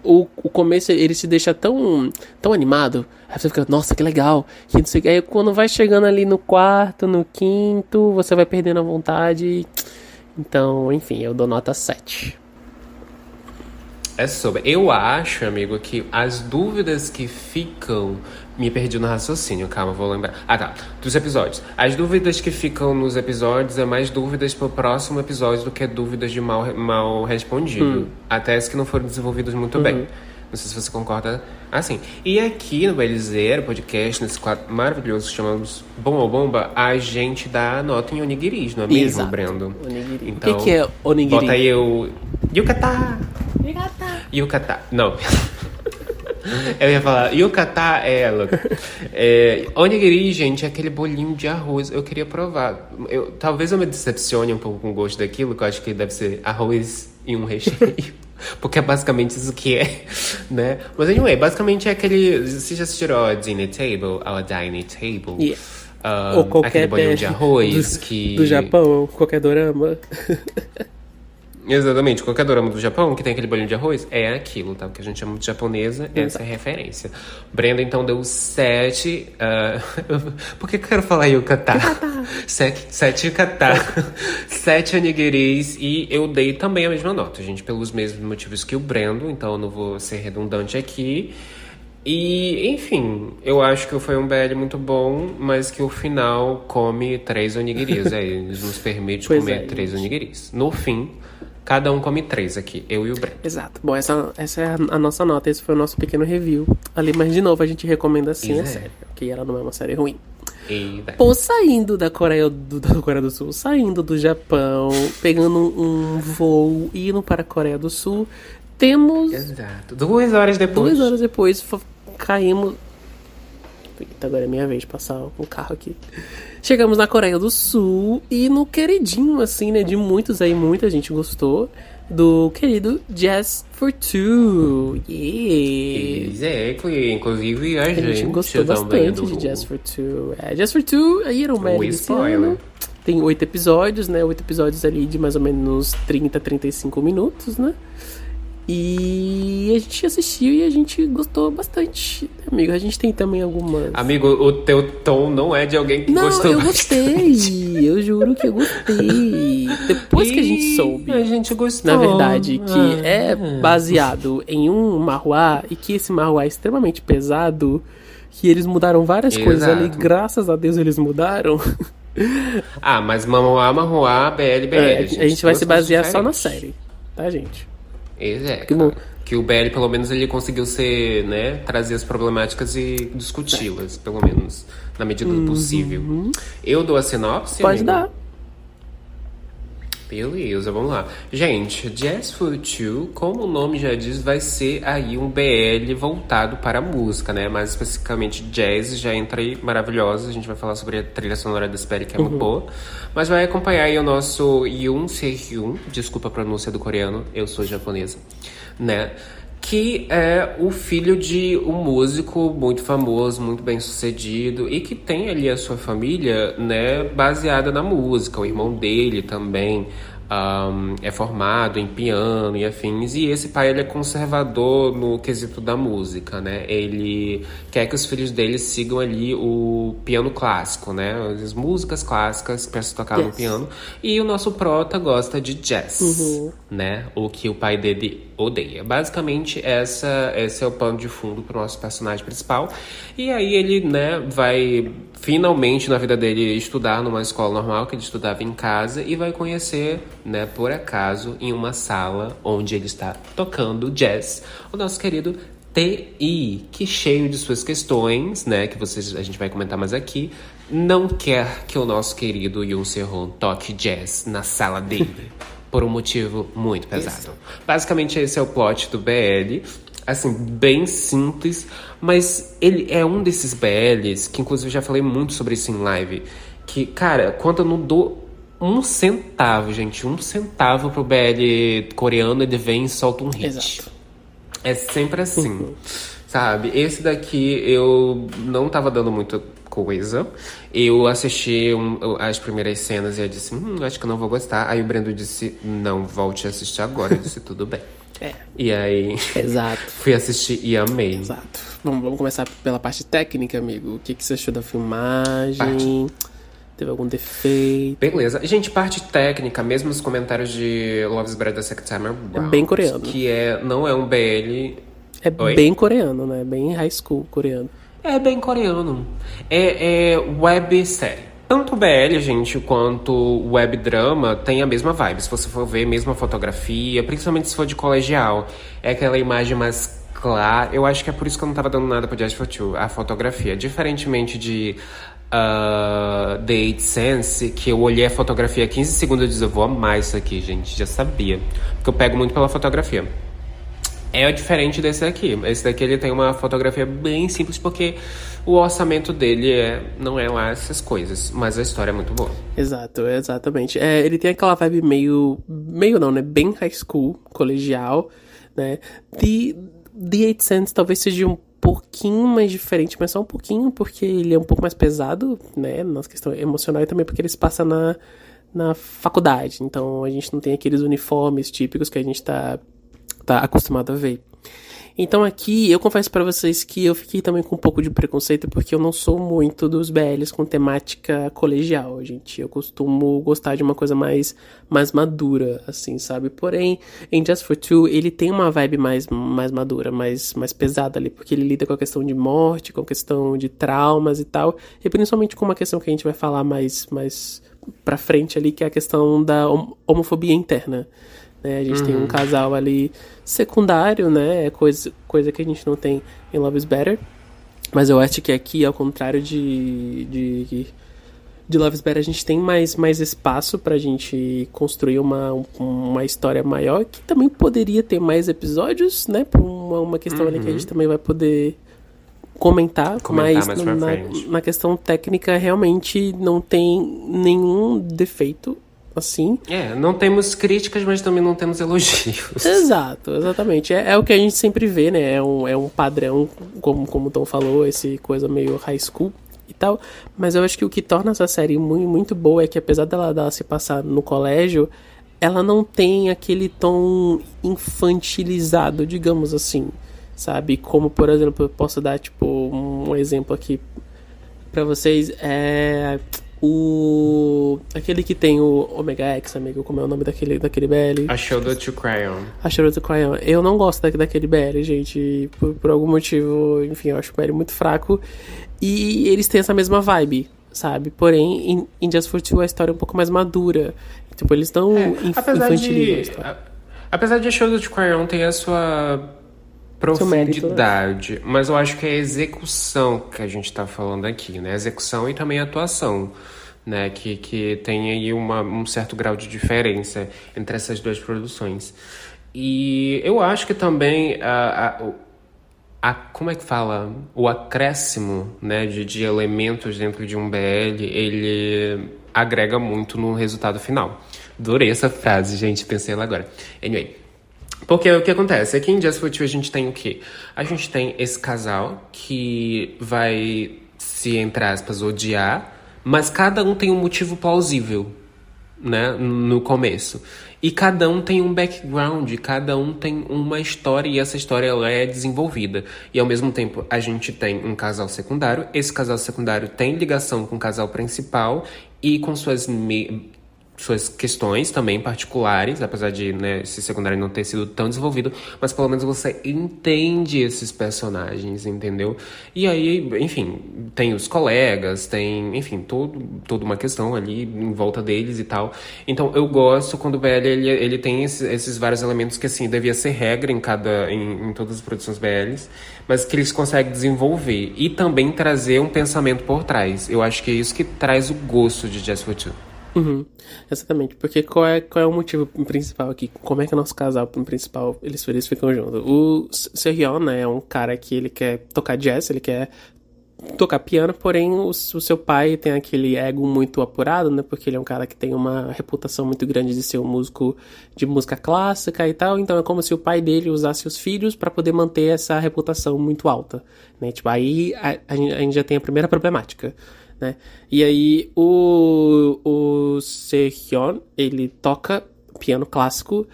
o começo ele se deixa tão animado, aí você fica, nossa, que legal, que não sei o que. Aí quando vai chegando ali no quarto, no quinto, você vai perdendo a vontade. Então, enfim, eu dou nota 7. É sobre. Eu acho, amigo, que as dúvidas que ficam. Me perdi no raciocínio, calma, vou lembrar. Ah, tá. Dos episódios. As dúvidas que ficam nos episódios é mais dúvidas pro próximo episódio do que dúvidas de mal respondido. Até as que não foram desenvolvidas muito bem. Não sei se você concorda assim. E aqui no Belizeiro podcast, nesse quadro maravilhoso que chamamos Bom ou Bomba, a gente dá nota em onigiris, não é mesmo, Exato. Brendo? Onigiri. Então, O que é onigiri? Bota aí o... Yukata. Não. Eu ia falar, yukata é ela. Onigiri, gente, é aquele bolinho de arroz. Eu queria provar. Talvez eu me decepcione um pouco com o gosto daquilo, que eu acho que deve ser arroz e um recheio. Porque é basicamente isso que é, né? Mas anyway, basicamente é aquele... Vocês já assistiram a Dinner Table? A Dining Table? Yeah. Ou qualquer aquele bolinho de arroz do Japão, qualquer dorama. Exatamente, qualquer dorama do Japão que tem aquele bolinho de arroz é aquilo, tá? Porque a gente chama de japonesa, essa é a referência. Brenda, então, deu 7. Por que eu quero falar yukata? 7 yukata. 7 onigiris. E eu dei também a mesma nota, gente, pelos mesmos motivos que o Brendo, então eu não vou ser redundante aqui. E, enfim, eu acho que foi um BL muito bom, mas que o final come 3 onigiris. Eles nos permite comer 3 onigiris. No fim, cada um come 3 aqui, eu e o Breno. Exato. Bom, essa é a nossa nota. Esse foi o nosso pequeno review. Ali, mas de novo, a gente recomenda sim a série. Porque ela não é uma série ruim. Pô, saindo da Coreia do Sul, saindo do Japão, pegando um voo, indo para a Coreia do Sul, temos... Exato. 2 horas depois. 2 horas depois, caímos... Eita, agora é minha vez de passar o carro aqui. Chegamos na Coreia do Sul e no queridinho, assim, né, de muitos aí, muita gente gostou, do querido Jazz for Two. Yeah! Exactly. Inclusive a gente gostou bastante de Jazz for Two. Jazz for Two, aí era um BL desse ano. Tem 8 episódios, né, 8 episódios ali de mais ou menos 30, 35 minutos, né? E a gente assistiu e a gente gostou bastante, amigo. A gente tem também algumas... Amigo, o teu tom não é de alguém que gostou. Não, eu gostei. Eu juro que eu gostei. Depois que a gente soube, a gente gostou, na verdade, que é baseado em um manhwa e que esse manhwa é extremamente pesado, que eles mudaram várias coisas ali, graças a Deus eles mudaram. Mas manhwa, BL. A gente vai se basear só na série, tá, gente? Que o BL, pelo menos, ele conseguiu ser, né, trazer as problemáticas e discuti-las, pelo menos, na medida do possível. Eu dou a sinopse, Pode amigo? dar. Beleza, vamos lá. Gente, Jazz for Two, como o nome já diz, vai ser aí um BL voltado para a música, né? Mais especificamente jazz, já entra aí maravilhosa. A gente vai falar sobre a trilha sonora desse BL, que é muito boa. Mas vai acompanhar aí o nosso Yoon Se-hyun, desculpa a pronúncia do coreano, eu sou japonesa, né? Que é o filho de um músico muito famoso, muito bem sucedido e que tem ali a sua família, né, baseada na música. O irmão dele também é formado em piano e afins, e esse pai, ele é conservador no quesito da música, né? Ele quer que os filhos dele sigam ali o piano clássico, né? As músicas clássicas para se tocar no piano. E o nosso prota gosta de jazz, né? O que o pai dele odeia. Basicamente, esse é o pano de fundo pro nosso personagem principal. E aí ele, né, vai finalmente na vida dele estudar numa escola normal que ele estudava em casa e vai conhecer, né, por acaso, em uma sala onde ele está tocando jazz, o nosso querido T.I., que cheio de suas questões, né, que a gente vai comentar mais aqui, não quer que o nosso querido Yoon Se-hyun toque jazz na sala dele. Por um motivo muito pesado. Basicamente, esse é o plot do BL. Assim, bem simples. Mas ele é um desses BLs, que inclusive eu já falei muito sobre isso em live. Que, cara, quando eu não dou 1 centavo, gente, 1 centavo pro BL coreano, ele vem e solta um hit. Exato. É sempre assim, sabe? Esse daqui eu não tava dando muita coisa. Eu assisti as primeiras cenas e eu disse, acho que eu não vou gostar. Aí o Brendo disse, não, volte a assistir agora. Eu disse, tudo bem. E aí, Exato. fui assistir e amei. Exato. Vamos começar pela parte técnica, amigo. O que você achou da filmagem? Teve algum defeito? Beleza. Gente, parte técnica, mesmo os comentários de Love's Better the Second Time Around. É bem coreano. Que não é um BL... É Oi? bem coreano, né? Bem high school coreano. É bem coreano. É websérie. Tanto BL, gente, quanto web drama tem a mesma vibe. Se você for ver, mesma fotografia, principalmente se for de colegial. É aquela imagem mais clara. Eu acho que é por isso que eu não tava dando nada pro Just for Two, a fotografia. Diferentemente de The Eighth Sense, que eu olhei a fotografia 15 segundos e disse, eu vou amar isso aqui, gente. Já sabia. Porque eu pego muito pela fotografia. É diferente desse daqui. Esse daqui ele tem uma fotografia bem simples, porque o orçamento dele não é lá essas coisas. Mas a história é muito boa. Exato, exatamente. Ele tem aquela vibe meio não, né? Bem high school, colegial, né? The Eighth Sense talvez seja um pouquinho mais diferente, mas só um pouquinho, porque ele é um pouco mais pesado, né? Na questão emocional e também porque ele se passa na faculdade. Então a gente não tem aqueles uniformes típicos que a gente tá acostumado a ver. Então aqui, eu confesso pra vocês que eu fiquei também com um pouco de preconceito, porque eu não sou muito dos BLs com temática colegial, gente. Eu costumo gostar de uma coisa mais madura, assim, sabe? Porém, em Just for Two, ele tem uma vibe mais madura, mais pesada ali, porque ele lida com a questão de morte, com a questão de traumas e tal, e principalmente com uma questão que a gente vai falar mais pra frente ali, que é a questão da homofobia interna. A gente tem um casal ali secundário, né? É coisa que a gente não tem em Love is Better. Mas eu acho que aqui, ao contrário de Love is Better, a gente tem mais espaço pra gente construir uma história maior, que também poderia ter mais episódios, né? Por uma questão ali que a gente também vai poder comentar mas mais pra frente. Na questão técnica, realmente não tem nenhum defeito. Assim. Não temos críticas, mas também não temos elogios. Exato, exatamente. É o que a gente sempre vê, né? É um padrão, como o Tom falou, esse coisa meio high school e tal. Mas eu acho que o que torna essa série muito, muito boa é que, apesar dela se passar no colégio, ela não tem aquele tom infantilizado, digamos assim, sabe? Como, por exemplo, eu posso dar, tipo, um exemplo aqui pra vocês. Aquele que tem o Omega X, amigo, como é o nome daquele BL? A Shoulder to Cry On. A Shoulder to Cry On. Eu não gosto daquele BL, gente. Por algum motivo, enfim, eu acho o BL muito fraco. E eles têm essa mesma vibe, sabe? Porém, em Just for Two a história é um pouco mais madura. Tipo, eles estão infantilizando a história. Apesar de a Shoulder to Cry On ter a sua profundidade, mérito, né? Mas eu acho que é a execução que a gente tá falando aqui, né? A execução e também a atuação, né? Que tem aí um certo grau de diferença entre essas duas produções. E eu acho que também como é que fala? O acréscimo, né, de elementos dentro de um BL, ele agrega muito no resultado final. Adorei essa frase, gente, pensei ela agora. Anyway, porque o que acontece? Aqui em Just for Two a gente tem o quê? A gente tem esse casal que vai se, entre aspas, odiar, mas cada um tem um motivo plausível, né? No começo. E cada um tem um background, cada um tem uma história e essa história ela é desenvolvida. E ao mesmo tempo a gente tem um casal secundário, esse casal secundário tem ligação com o casal principal e com suas questões também particulares, apesar de, né, esse secundário não ter sido tão desenvolvido, mas pelo menos você entende esses personagens, entendeu? E aí, enfim, tem os colegas, tem, enfim, toda uma questão ali em volta deles e tal. Então, eu gosto quando o BL, ele tem esses vários elementos que, assim, devia ser regra em todas as produções BLs, mas que eles conseguem desenvolver e também trazer um pensamento por trás. Eu acho que é isso que traz o gosto de Just for Two. Uhum, exatamente, porque qual é o motivo principal aqui? Como é que o nosso casal principal, eles ficam juntos? O Seo-hyun, né, é um cara que ele quer tocar jazz, ele quer tocar piano, porém o seu pai tem aquele ego muito apurado, né, porque ele é um cara que tem uma reputação muito grande de ser um músico de música clássica e tal, então é como se o pai dele usasse os filhos pra poder manter essa reputação muito alta, né, tipo, aí a gente já tem a primeira problemática, né? E aí o Seo-hyun, ele toca piano clássico,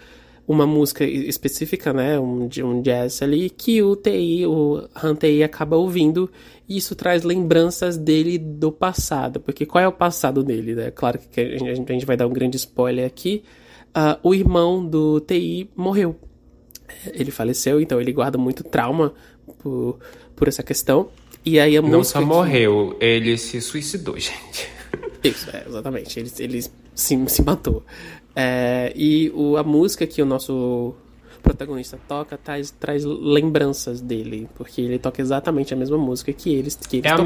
uma música específica, né, um jazz ali, que o Han Tae acaba ouvindo, isso traz lembranças dele do passado. Porque qual é o passado dele, né? Claro que a gente vai dar um grande spoiler aqui. O irmão do TI morreu. Ele faleceu, então ele guarda muito trauma por essa questão. E aí a música... Não só morreu, ele se suicidou, gente. Isso, exatamente. Ele se matou. E a música que o nosso protagonista toca traz lembranças dele, porque ele toca exatamente a mesma música que eles tocavam.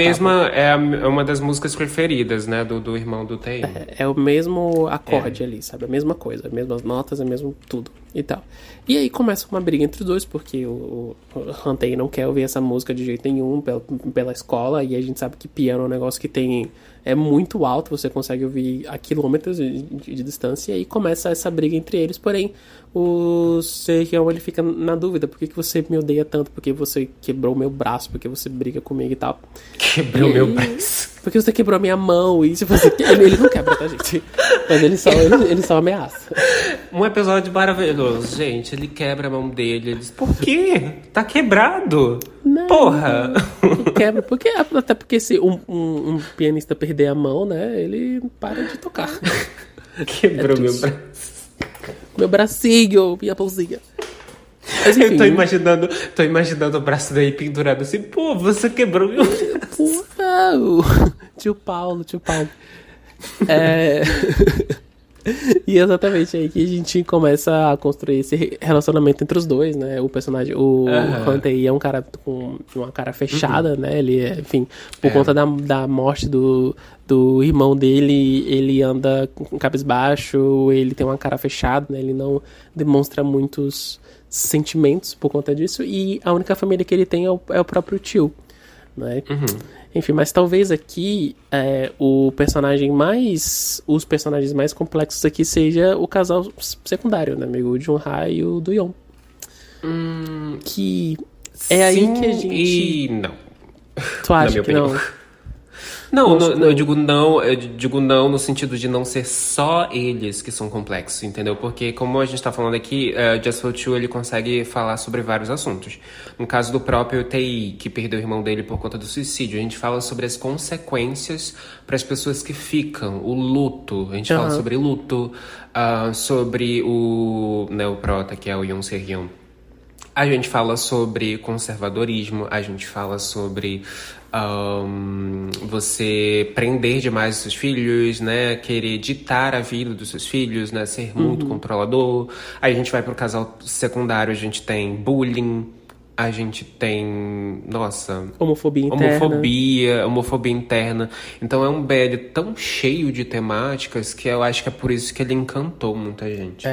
É uma das músicas preferidas, né, do irmão do TI. É o mesmo acorde ali, sabe? A mesma coisa, as mesmas notas, o mesmo tudo e tal. E aí começa uma briga entre os dois, porque o Hantei não quer ouvir essa música de jeito nenhum pela escola, e a gente sabe que piano é um negócio que é muito alto, você consegue ouvir a quilômetros de distância, e aí começa essa briga entre eles, porém o Sejong, ele fica na dúvida: por que você me odeia tanto? Por que você quebrou meu braço? Por que você briga comigo e tal? Quebrou meu braço? Porque você quebrou a minha mão. E tipo assim, ele não quebra, tá, gente? Mas ele só ameaça. Um episódio maravilhoso, gente. Ele quebra a mão dele. Ele diz: por quê? Tá quebrado. Não, porra! Não quebra. Até porque se um pianista perder a mão, né, ele para de tocar. Quebrou meu braço. Meu bracinho, minha mãozinha. Mas, enfim, eu tô imaginando o braço daí pendurado assim. Pô, você quebrou meu braço. Porra, tio Paulo. E exatamente aí que a gente começa a construir esse relacionamento entre os dois, né? O personagem, o Hantei é um cara com uma cara fechada, né? Ele enfim, por conta da morte do irmão dele, ele anda com cabisbaixo, ele tem uma cara fechada, né? Ele não demonstra muitos sentimentos por conta disso, e a única família que ele tem é o próprio tio, né? Enfim, mas talvez aqui os personagens mais complexos aqui seja o casal secundário, né, amigo? O Jun-ha e o Do-yeon. Que é aí que a gente... E não. Tu acha que não? Não, eu digo não no sentido de não ser só eles que são complexos, entendeu? Porque, como a gente tá falando aqui, Just For Two, ele consegue falar sobre vários assuntos. No caso do próprio TI, que perdeu o irmão dele por conta do suicídio, a gente fala sobre as consequências para as pessoas que ficam, o luto. A gente fala sobre luto, sobre o prota, que é o Yoon Se-hyun. A gente fala sobre conservadorismo, a gente fala sobre você prender demais os seus filhos, né? Querer ditar a vida dos seus filhos, né? Ser muito controlador. Aí a gente vai pro casal secundário, a gente tem bullying, a gente tem, homofobia interna. Então é um BL tão cheio de temáticas que eu acho que é por isso que ele encantou muita gente.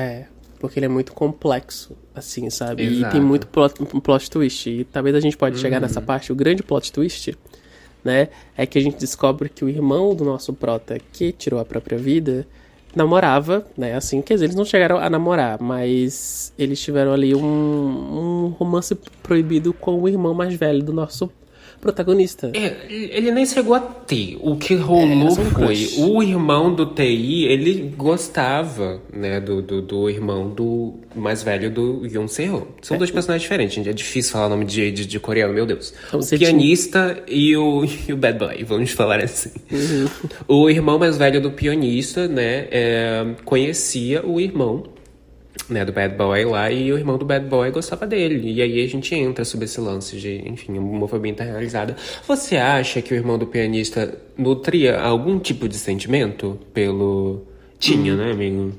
Porque ele é muito complexo, assim, sabe? Exato. E tem muito plot twist. E talvez a gente pode chegar nessa parte. O grande plot twist, né, é que a gente descobre que o irmão do nosso prota, que tirou a própria vida, namorava, né? Assim, quer dizer, eles não chegaram a namorar, mas eles tiveram ali um romance proibido com o irmão mais velho do nosso protagonista. Ele nem chegou a ter. O que rolou foi o irmão do TI, ele gostava, né, do irmão do mais velho do Yoon Se-hyun. São dois personagens diferentes, gente. É difícil falar o nome de coreano, meu Deus. Então, o pianista e o bad boy, vamos falar assim. O irmão mais velho do pianista, né, conhecia o irmão, né, do bad boy lá, e o irmão do bad boy gostava dele. E aí a gente entra sobre esse lance de, enfim, homofobia internalizada. Você acha que o irmão do pianista nutria algum tipo de sentimento pelo... Tinha, né, amigo?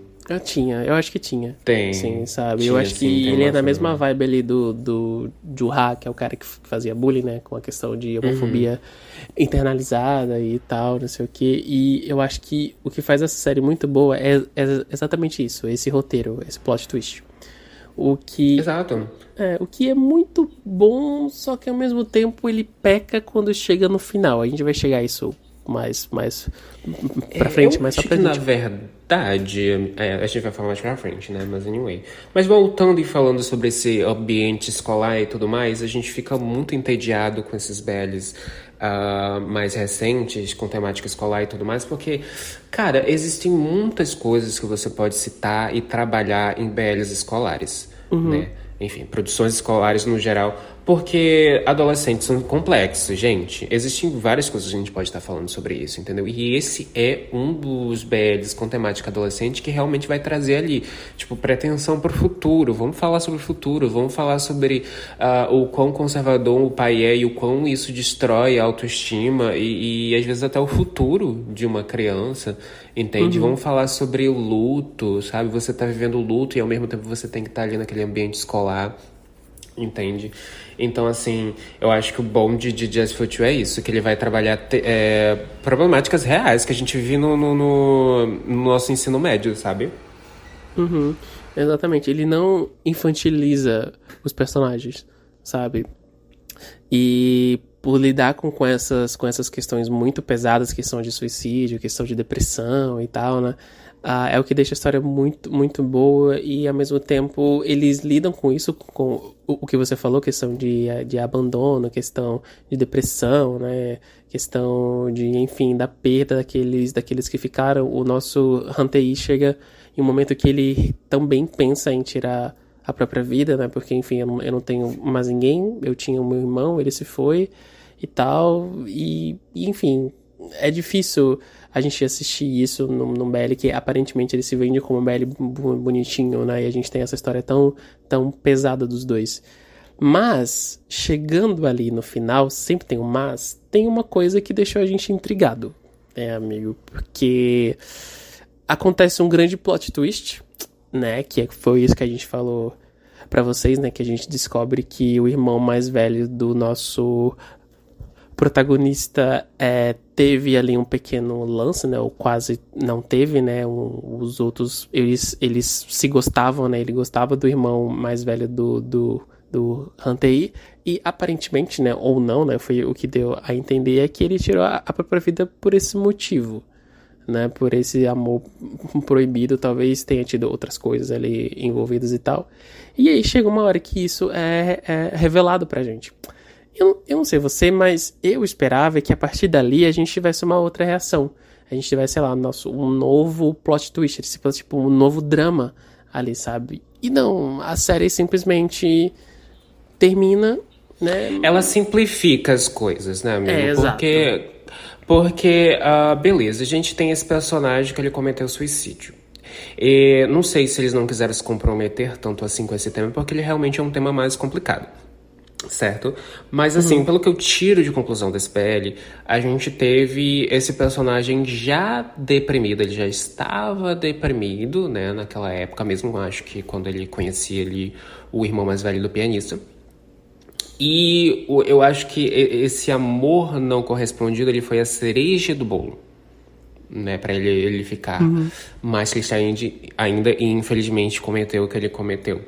Eu acho que tinha. Tem. Sim, sabe? Tinha, eu acho que ele é na mesma família. vibe ali do Jun-ha, que é o cara que fazia bullying, né? Com a questão de homofobia internalizada e tal, não sei o quê. E eu acho que o que faz essa série muito boa é exatamente isso, esse roteiro, esse plot twist. Exato. O que é muito bom, só que ao mesmo tempo ele peca quando chega no final. A gente vai chegar a isso mais pra frente, mais pra frente. Na verdade, a gente vai falar mais pra frente, né? Mas anyway. Mas voltando e falando sobre esse ambiente escolar e tudo mais, a gente fica muito entediado com esses BLs mais recentes, com temática escolar e tudo mais, porque, cara, existem muitas coisas que você pode citar e trabalhar em BLs escolares, né? Enfim, produções escolares no geral Porque adolescentes são complexos, gente. Existem várias coisas que a gente pode estar falando sobre isso, entendeu? E esse é um dos BLs com temática adolescente que realmente vai trazer ali, tipo, pretensão pro futuro. Vamos falar sobre o futuro, vamos falar sobre o quão conservador o pai é e o quão isso destrói a autoestima e às vezes até o futuro de uma criança, entende? Vamos falar sobre o luto, sabe? Você tá vivendo o luto e ao mesmo tempo você tem que estar ali naquele ambiente escolar. Entende? Então, assim, eu acho que o bom de Just For Two é isso, que ele vai trabalhar problemáticas reais que a gente vive no nosso ensino médio, sabe? Exatamente, ele não infantiliza os personagens, sabe? E por lidar com essas questões muito pesadas, questão de suicídio, questão de depressão e tal, né? É o que deixa a história muito, muito boa e, ao mesmo tempo, eles lidam com isso, com o que você falou, questão de abandono, questão de depressão, né? Questão de, enfim, da perda daqueles que ficaram. O nosso Hantei chega em um momento que ele também pensa em tirar a própria vida, né? Porque, enfim, eu não tenho mais ninguém, eu tinha o meu irmão, ele se foi e tal, e enfim, é difícil a gente assistir isso num BL que aparentemente ele se vende como um BL bonitinho, né? E a gente tem essa história tão pesada dos dois. Mas, chegando ali no final, sempre tem um mas, tem uma coisa que deixou a gente intrigado, né, amigo? Porque acontece um grande plot twist, né? Que foi isso que a gente falou pra vocês, né? Que a gente descobre que o irmão mais velho do nosso protagonista teve ali um pequeno lance, né? Ou quase não teve, né? Os outros, eles se gostavam, né? Ele gostava do irmão mais velho do Hantei e aparentemente, né? Ou não, né? Foi o que deu a entender é que ele tirou a própria vida por esse motivo, né? Por esse amor proibido, talvez tenha tido outras coisas ali envolvidas e tal. E aí chega uma hora que isso é revelado pra gente. Eu não sei você, mas eu esperava que a partir dali a gente tivesse uma outra reação. A gente tivesse, sei lá, um novo plot twist, tipo um novo drama ali, sabe? E não, a série simplesmente termina, né? Ela simplifica as coisas, né, amigo? Exato. Porque, beleza, a gente tem esse personagem que ele cometeu suicídio. E não sei se eles não quiseram se comprometer tanto assim com esse tema, porque ele realmente é um tema mais complicado. Certo? Mas assim, pelo que eu tiro de conclusão desse PL, a gente teve esse personagem já deprimido, ele já estava deprimido, né, naquela época mesmo, acho que quando ele conhecia ali o irmão mais velho do pianista. E eu acho que esse amor não correspondido, ele foi a cereja do bolo, né, pra ele ficar mais triste ainda e infelizmente cometeu o que ele cometeu.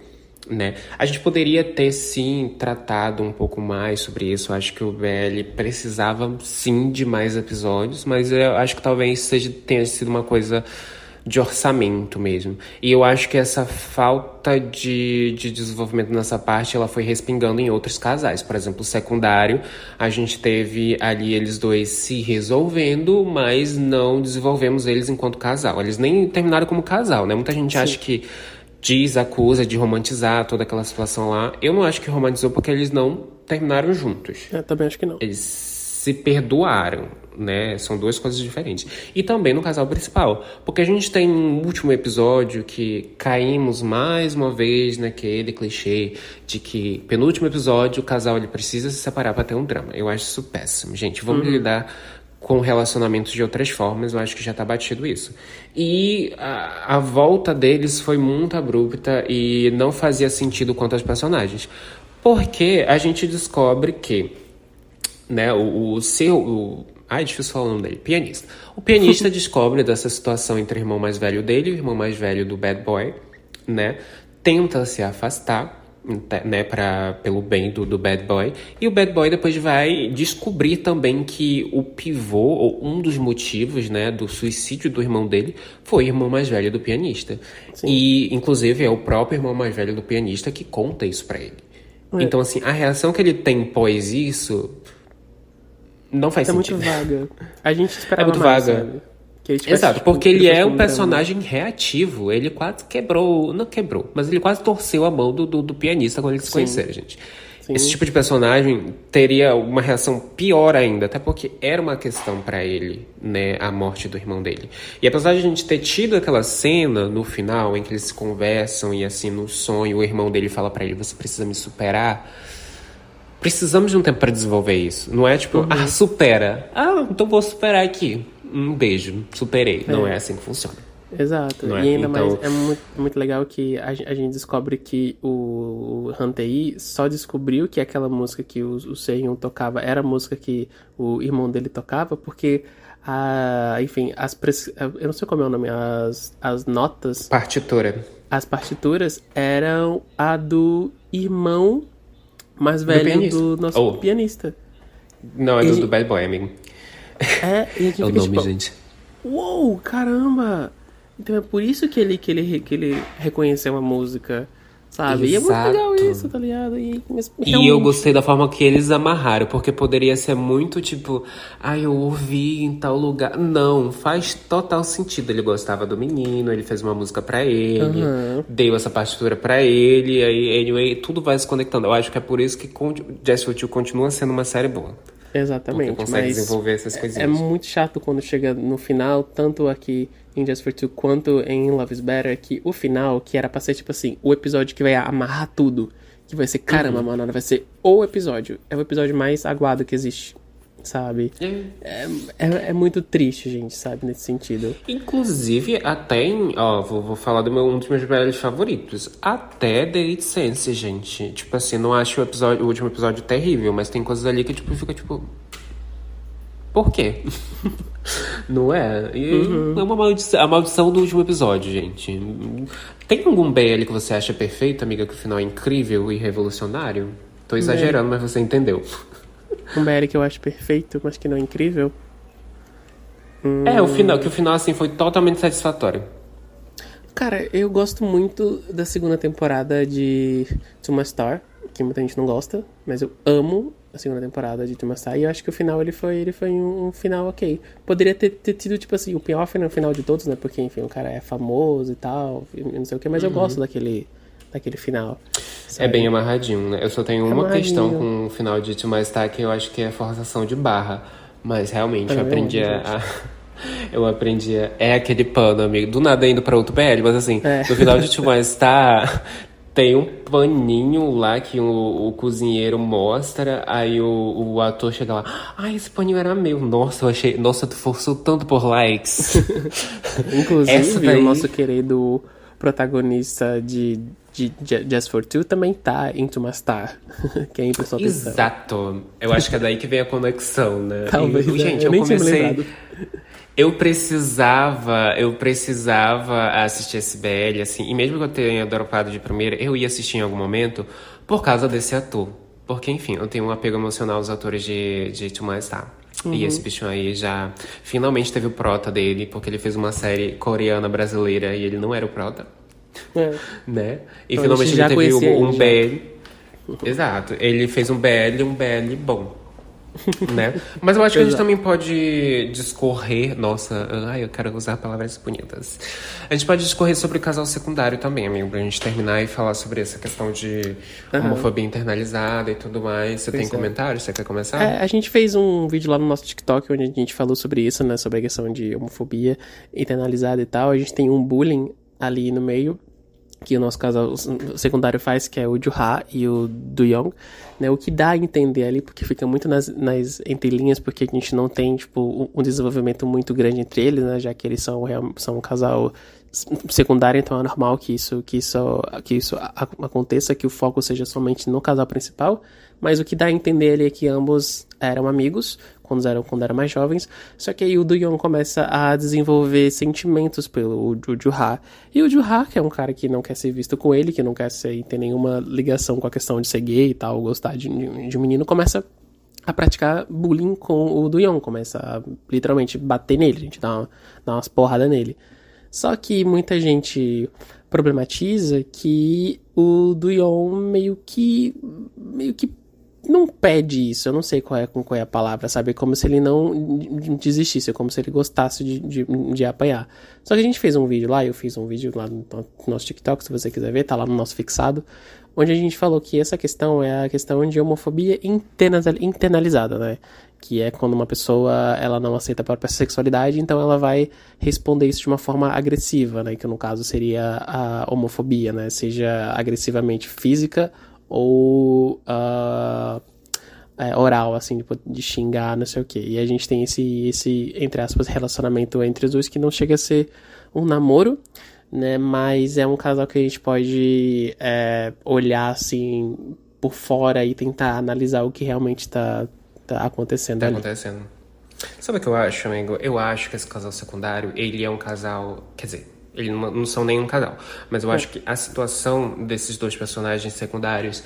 Né? A gente poderia ter sim tratado um pouco mais sobre isso. Eu acho que o BL precisava sim de mais episódios, mas eu acho que talvez tenha sido uma coisa de orçamento mesmo. E eu acho que essa falta de desenvolvimento nessa parte, ela foi respingando em outros casais. Por exemplo, o secundário, a gente teve ali eles dois se resolvendo, mas não desenvolvemos eles enquanto casal. Eles nem terminaram como casal, né? Muita gente acha que acusa de romantizar toda aquela situação lá. Eu não acho que romantizou porque eles não terminaram juntos. Também acho que não. Eles se perdoaram, né? São duas coisas diferentes. E também no casal principal. Porque a gente tem um último episódio que caímos mais uma vez naquele clichê de que penúltimo episódio o casal ele precisa se separar pra ter um drama. Eu acho isso péssimo. Gente, vamos lidar com relacionamentos de outras formas, eu acho que já tá batido isso. E a volta deles foi muito abrupta e não fazia sentido quanto aos personagens. Porque a gente descobre que, né, difícil falar o nome dele, pianista. O pianista descobre dessa situação entre o irmão mais velho dele e o irmão mais velho do bad boy, né, tenta se afastar, né, pelo bem do bad boy. E o bad boy depois vai descobrir também que o pivô, ou um dos motivos, né, do suicídio do irmão dele foi o irmão mais velho do pianista. Sim. E, inclusive, é o próprio irmão mais velho do pianista que conta isso pra ele. Então, assim, a reação que ele tem pós isso não faz sentido. É muito vaga. A gente esperava muito mais, vaga. sabe? Exato, porque ele é um personagem reativo. Ele quase não quebrou, mas ele quase torceu a mão do pianista quando eles se conheceram, gente. esse tipo de personagem teria uma reação pior ainda, até porque era uma questão pra ele, né, a morte do irmão dele. E apesar de a gente ter tido aquela cena no final em que eles se conversam e assim, no sonho, o irmão dele fala pra ele, você precisa me superar. Precisamos de um tempo pra desenvolver isso. Não é tipo, supera. Então vou superar aqui. Um beijo, superei. Não é assim que funciona. Exato. Não e é? ainda Então... mais, é muito legal que a gente descobre que o Hantei só descobriu que aquela música que o Seihyun tocava era a música que o irmão dele tocava, porque, enfim, eu não sei como é o nome, as notas... Partitura. As partituras eram a do irmão mais velho do nosso pianista. Não, é do Bad Boy, amigo. E a gente é o fica, nome, tipo, gente. Uou, caramba! Então é por isso que ele reconheceu a música, sabe? Exato. E é muito legal isso, tá ligado? E eu gostei da forma que eles amarraram, porque poderia ser muito tipo, eu ouvi em tal lugar. Não, faz total sentido. Ele gostava do menino, ele fez uma música pra ele, deu essa partitura pra ele, aí anyway, tudo vai se conectando. Eu acho que é por isso que Jazz for Two continua sendo uma série boa. Exatamente, porque consegue desenvolver essas coisinhas. É muito chato quando chega no final, tanto aqui em Just for Two quanto em Love is Better, que o final, que era pra ser tipo assim, o episódio que vai amarrar tudo, que vai ser, caramba, mano, vai ser o episódio. É o episódio mais aguado que existe, sabe? É muito triste, gente, sabe, nesse sentido. Inclusive, até em... vou falar um dos meus BLs favoritos. Até The Eighth Sense, gente. Tipo assim, não acho o último episódio terrível, mas tem coisas ali que, tipo, fica, tipo... Por quê? Não é? E é uma maldição, a maldição do último episódio, gente. Tem algum BL que você acha perfeito, amiga, que o final é incrível e revolucionário? Tô exagerando, mas você entendeu. Um BL que eu acho perfeito, mas que não é incrível. O final, assim, foi totalmente satisfatório. Cara, eu gosto muito da segunda temporada de To My Star, que muita gente não gosta, mas eu amo a segunda temporada de To My Star, e eu acho que o final, ele foi um final ok. Poderia ter tido, tipo assim, o pior no final de todos, né, porque, enfim, o cara é famoso e tal, não sei o que, mas eu gosto daquele final. Sabe? É bem amarradinho, né? Eu só tenho uma questão com o final de To My Star, que eu acho que é forçação de barra. Mas realmente eu aprendi eu aprendi é aquele pano, amigo. Do nada indo pra outro BL, mas assim, no final de To My Star tem um paninho lá que o cozinheiro mostra, aí o ator chega lá, esse paninho era meu. Nossa, tu forçou tanto por likes. Inclusive, o nosso querido protagonista de Just for Two também tá em To My Star. Quem prestou atenção. Exato. Eu acho que é daí que vem a conexão, né? Talvez, gente, eu nem comecei... tinha me lembrado. Eu precisava assistir esse BL, assim, e mesmo que eu tenha dropado de primeira, eu ia assistir em algum momento por causa desse ator. Porque, enfim, eu tenho um apego emocional aos atores de To My Star. E esse bicho aí já finalmente teve o prota dele, porque ele fez uma série coreana brasileira e ele não era o prota. Né? E então, finalmente ele teve um já. BL. Exato, ele fez um BL bom. Né? Mas eu acho que a gente também pode discorrer. Nossa, eu quero usar palavras bonitas. A gente pode discorrer sobre o casal secundário também, amigo, pra gente terminar e falar sobre essa questão de homofobia internalizada e tudo mais. Você tem comentários? Você quer começar? A gente fez um vídeo lá no nosso TikTok onde a gente falou sobre isso, né? Sobre a questão de homofobia internalizada e tal. A gente tem um bullying ali no meio que o nosso casal secundário faz, que é o Juha e o Do-young, né, o que dá a entender ali, porque fica muito nas entrelinhas, porque a gente não tem, tipo, um desenvolvimento muito grande entre eles, né, já que eles são um casal secundário, então é normal que isso aconteça, que o foco seja somente no casal principal, mas o que dá a entender ali é que ambos eram amigos, quando eram mais jovens, só que aí o Do-young começa a desenvolver sentimentos pelo Juha, e o Juha, que é um cara que não quer ser visto com ele, que não quer ter nenhuma ligação com a questão de ser gay e tal, gostar de um menino, começa a praticar bullying com o Do-young, começa a literalmente bater nele, a gente dá umas porradas nele. Só que muita gente problematiza que o Do-young meio que não pede isso, eu não sei qual é a palavra, sabe? É como se ele não desistisse, é como se ele gostasse de apanhar. Só que a gente fez um vídeo lá, eu fiz um vídeo lá no nosso TikTok, se você quiser ver, tá lá no nosso fixado, onde a gente falou que essa questão é a questão de homofobia internalizada, né? Que é quando uma pessoa, ela não aceita a própria sexualidade, então ela vai responder isso de uma forma agressiva, né? Que no caso seria a homofobia, né? Seja agressivamente física ou oral, assim, de xingar, não sei o quê. E a gente tem esse, entre aspas, relacionamento entre os dois que não chega a ser um namoro, né? Mas é um casal que a gente pode olhar, assim, por fora e tentar analisar o que realmente tá acontecendo ali. Acontecendo. Sabe o que eu acho, amigo? Eu acho que esse casal secundário, ele é um casal... Quer dizer, eles não são nenhum casal. Mas eu acho que a situação desses dois personagens secundários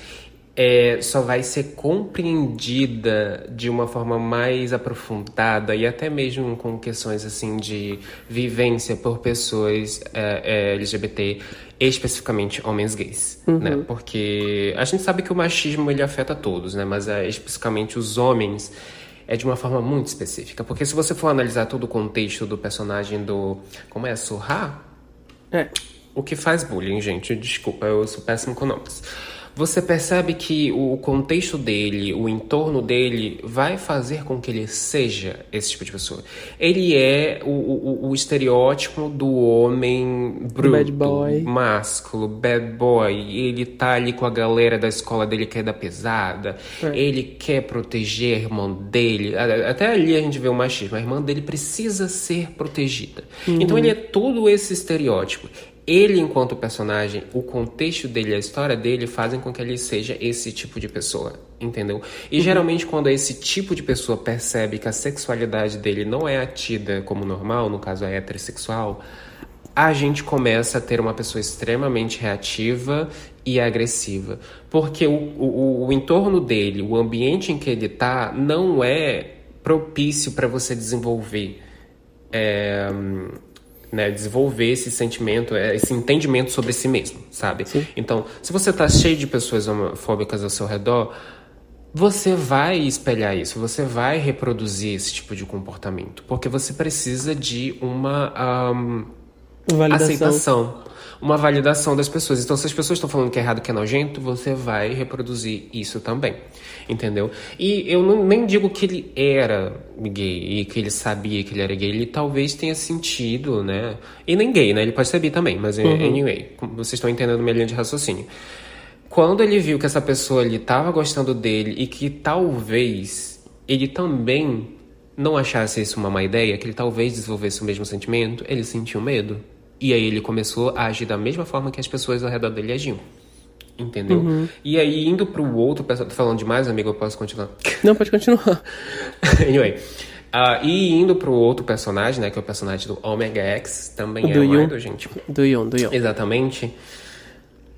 só vai ser compreendida de uma forma mais aprofundada e até mesmo com questões assim de vivência por pessoas LGBT, especificamente homens gays, né? Porque a gente sabe que o machismo ele afeta todos, né? Mas especificamente os homens de uma forma muito específica. Porque se você for analisar todo o contexto do personagem do... Como é? Surra? O que faz bullying, gente. Desculpa, eu sou péssimo com nomes. Você percebe que o contexto dele, o entorno dele, vai fazer com que ele seja esse tipo de pessoa. Ele é o estereótipo do homem bruto, bad boy, másculo, bad boy. Ele tá ali com a galera da escola dele que é da pesada. Ele quer proteger a irmã dele. Até ali a gente vê o machismo. A irmã dele precisa ser protegida. Então ele é todo esse estereótipo. Ele, enquanto personagem, o contexto dele, a história dele, fazem com que ele seja esse tipo de pessoa, entendeu? E geralmente quando esse tipo de pessoa percebe que a sexualidade dele não é tida como normal, no caso é heterossexual, a gente começa a ter uma pessoa extremamente reativa e agressiva. Porque o entorno dele, o ambiente em que ele tá, não é propício para você desenvolver desenvolver esse sentimento, esse entendimento sobre si mesmo, sabe? Sim. Então, se você tá cheio de pessoas homofóbicas ao seu redor, você vai espelhar isso, você vai reproduzir esse tipo de comportamento, porque você precisa de uma aceitação, uma validação das pessoas. Então, se as pessoas estão falando que é errado, que é nojento, você vai reproduzir isso também, entendeu? E eu nem digo que ele era gay e que ele sabia que ele era gay. Ele talvez tenha sentido, né? E nem gay, né? Ele pode ser bi também, mas anyway, vocês estão entendendo minha linha de raciocínio. Quando ele viu que essa pessoa ali estava gostando dele e que talvez ele também não achasse isso uma má ideia, que ele talvez desenvolvesse o mesmo sentimento, ele sentiu medo. E aí ele começou a agir da mesma forma que as pessoas ao redor dele agiam. Entendeu? E aí, indo pro outro... Tô falando demais, amigo? Eu posso continuar? Não, pode continuar. Anyway. E indo pro outro personagem, né? Que é o personagem do Omega X. Também é um idol, gente. Do Yoon. Exatamente.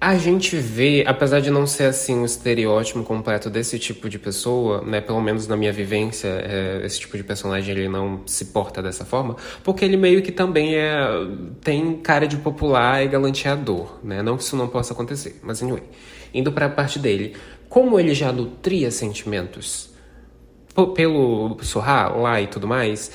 A gente vê, apesar de não ser assim um estereótipo completo desse tipo de pessoa, né, pelo menos na minha vivência, esse tipo de personagem ele não se porta dessa forma, porque ele meio que também tem cara de popular e galanteador, né? Não que isso não possa acontecer, mas anyway, indo pra parte dele, como ele já nutria sentimentos pelo Surra lá e tudo mais,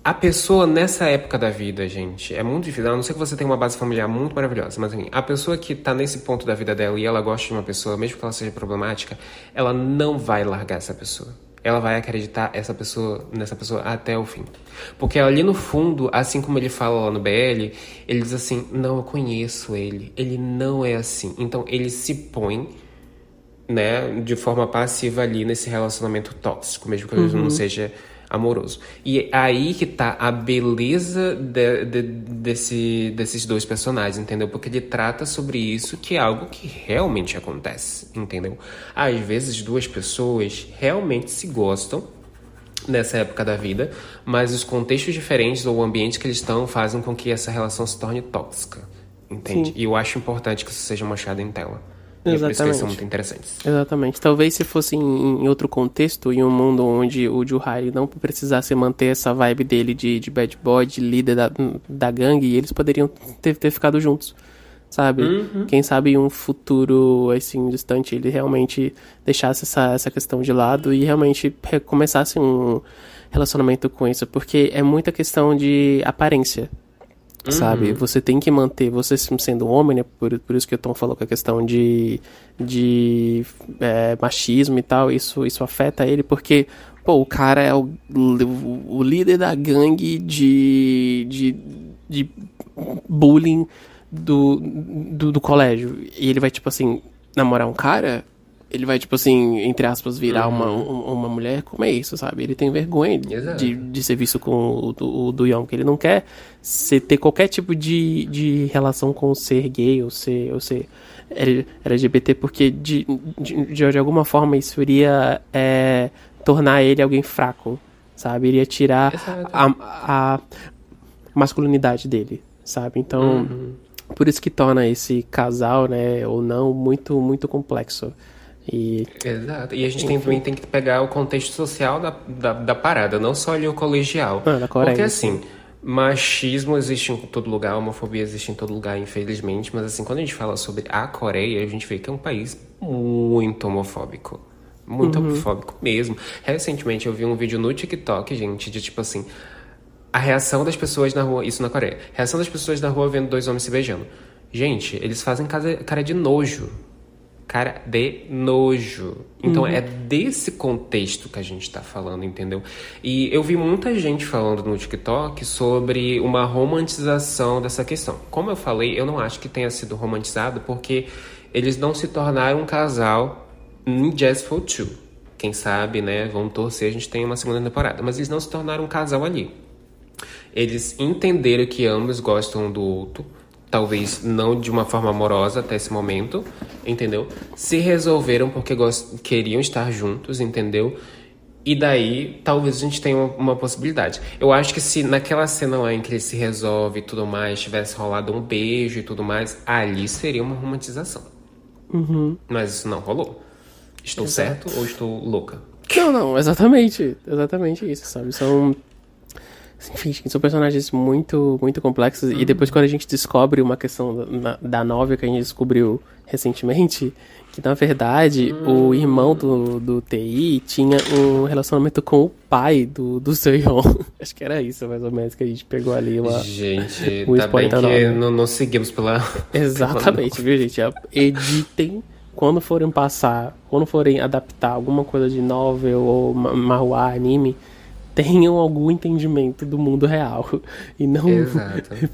a pessoa nessa época da vida, gente, é muito difícil, a não ser que você tenha uma base familiar muito maravilhosa, mas assim, a pessoa que tá nesse ponto da vida dela e ela gosta de uma pessoa, mesmo que ela seja problemática, ela não vai largar essa pessoa. Ela vai acreditar nessa pessoa até o fim. Porque ali no fundo, assim como ele fala lá no BL, ele diz assim, não, eu conheço ele não é assim. Então ele se põe, né, de forma passiva ali nesse relacionamento tóxico, mesmo que ele não seja amoroso. E é aí que tá a beleza desses dois personagens, entendeu? Porque ele trata sobre isso, que é algo que realmente acontece, entendeu? Às vezes duas pessoas realmente se gostam nessa época da vida, mas os contextos diferentes ou o ambiente que eles estão fazem com que essa relação se torne tóxica, entende? Sim. E eu acho importante que isso seja mostrado em tela. E é por isso que eles são muito interessantes. Exatamente. Talvez se fosse em outro contexto, em um mundo onde o Juhari não precisasse manter essa vibe dele de bad boy, de líder da gangue, eles poderiam ter ficado juntos. sabe? Quem sabe em um futuro, assim, distante, ele realmente deixasse essa questão de lado e realmente começasse um relacionamento com isso, porque é muita questão de aparência, sabe? Você tem que manter, você sendo um homem, né? Por isso que o Tom falou que a questão de machismo e tal, isso afeta ele, porque, pô, o cara é o líder da gangue de bullying do colégio. E ele vai, tipo assim, namorar um cara, ele vai, tipo assim, entre aspas, virar uma mulher. Como é isso, sabe? Ele tem vergonha de ser visto com o do Young, porque ele não quer ter qualquer tipo de relação com ser gay ou ser LGBT, porque de alguma forma isso iria tornar ele alguém fraco, sabe? Iria tirar a masculinidade dele, sabe? Então, por isso que torna esse casal, né, ou não, muito, muito complexo. Exato. E a gente também tem que pegar o contexto social da parada, não só ali o colegial. Da Coreia. Porque assim, machismo existe em todo lugar, homofobia existe em todo lugar, infelizmente. Mas assim, quando a gente fala sobre a Coreia, a gente vê que é um país muito homofóbico. Muito homofóbico mesmo. Recentemente eu vi um vídeo no TikTok, gente, de tipo assim, a reação das pessoas na rua, isso na Coreia, reação das pessoas na rua vendo dois homens se beijando. Gente, eles fazem cara de nojo. Cara de nojo. Então é desse contexto que a gente tá falando, entendeu? E eu vi muita gente falando no TikTok sobre uma romantização dessa questão. Como eu falei, eu não acho que tenha sido romantizado, porque eles não se tornaram um casal em Jazz for Two. Quem sabe, né? Vamos torcer, a gente tem uma segunda temporada. Mas eles não se tornaram um casal ali. Eles entenderam que ambos gostam um do outro. Talvez não de uma forma amorosa até esse momento, entendeu? Se resolveram porque queriam estar juntos, entendeu? E daí, talvez a gente tenha uma possibilidade. Eu acho que se naquela cena lá em que ele se resolve e tudo mais, tivesse rolado um beijo e tudo mais, ali seria uma romantização. Mas isso não rolou. Estou certo ou estou louca? Não, exatamente isso, sabe? Enfim, são personagens muito, muito complexos. E depois, quando a gente descobre uma questão da novel que a gente descobriu recentemente, que na verdade o irmão do TI tinha um relacionamento com o pai do Seoyeon. Acho que era isso, mais ou menos, que a gente pegou ali gente, tá bem que não seguimos pela... Exatamente, viu, gente? Editem quando forem adaptar alguma coisa de novel ou manhwa, anime, tenham algum entendimento do mundo real. E não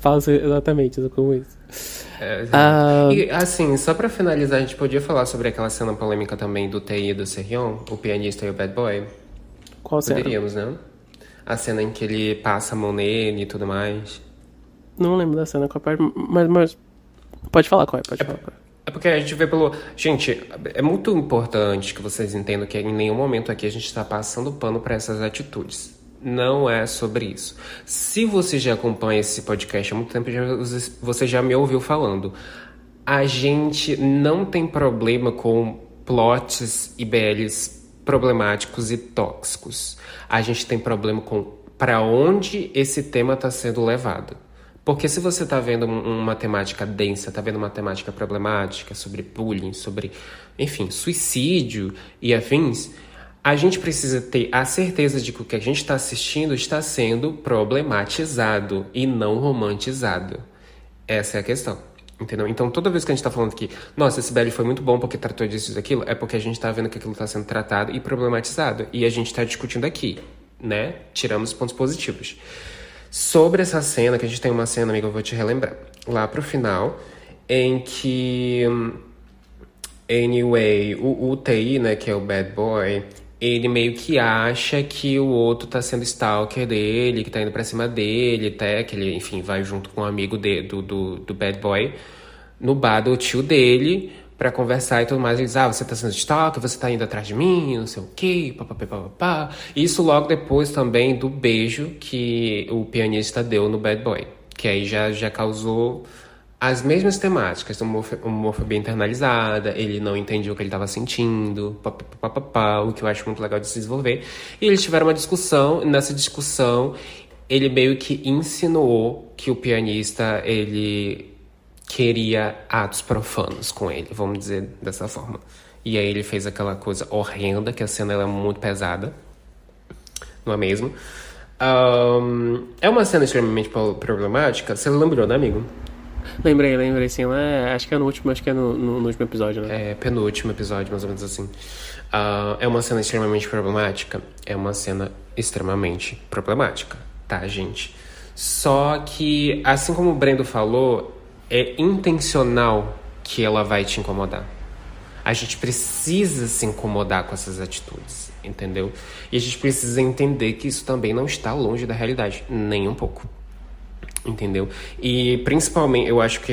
façam exatamente como isso. E assim, só pra finalizar, a gente podia falar sobre aquela cena polêmica também do TI e do Sehyun, o pianista e o bad boy? Qual cena? Poderíamos, né? A cena em que ele passa a mão nele e tudo mais. Não lembro da cena, mas pode falar qual é, É porque a gente vê Gente, é muito importante que vocês entendam que em nenhum momento aqui a gente está passando pano para essas atitudes. Não é sobre isso. Se você já acompanha esse podcast há muito tempo, você já me ouviu falando. A gente não tem problema com plots e BLs problemáticos e tóxicos. A gente tem problema com para onde esse tema está sendo levado. Porque se você tá vendo uma temática densa, tá vendo uma temática problemática sobre bullying, sobre, enfim, suicídio e afins, a gente precisa ter a certeza de que o que a gente está assistindo está sendo problematizado e não romantizado. Essa é a questão, entendeu? Então, toda vez que a gente tá falando que, nossa, esse BL foi muito bom porque tratou disso e daquilo, é porque a gente tá vendo que aquilo tá sendo tratado e problematizado. E a gente tá discutindo aqui, né? Tiramos os pontos positivos. Sobre essa cena, que a gente tem uma cena, amiga, eu vou te relembrar. Lá pro final, em que... Anyway, o TI, né, que é o bad boy, ele meio que acha que o outro tá sendo stalker dele, que tá indo pra cima dele, até que ele, enfim, vai junto com um amigo do bad boy no bar do tio dele pra conversar e tudo mais. Ele diz, você tá sendo stalker, você tá indo atrás de mim, não sei o quê, papapá. Isso logo depois também do beijo que o pianista deu no bad boy, que aí já causou as mesmas temáticas, homofobia internalizada, ele não entendia o que ele estava sentindo, o que eu acho muito legal de se desenvolver. E eles tiveram uma discussão, e nessa discussão ele meio que insinuou que o pianista, ele queria atos profanos com ele, vamos dizer dessa forma. E aí ele fez aquela coisa horrenda, que a cena ela é muito pesada, não é mesmo? É uma cena extremamente problemática. Você lembrou, né, amigo? Lembrei, sim. Acho que é no último episódio, né? É, penúltimo episódio, mais ou menos assim. É uma cena extremamente problemática? É uma cena extremamente problemática, tá, gente? Só que, assim como o Brendo falou, é intencional que ela vai te incomodar. A gente precisa se incomodar com essas atitudes, entendeu? E a gente precisa entender que isso também não está longe da realidade, nem um pouco. Entendeu? E principalmente, eu acho que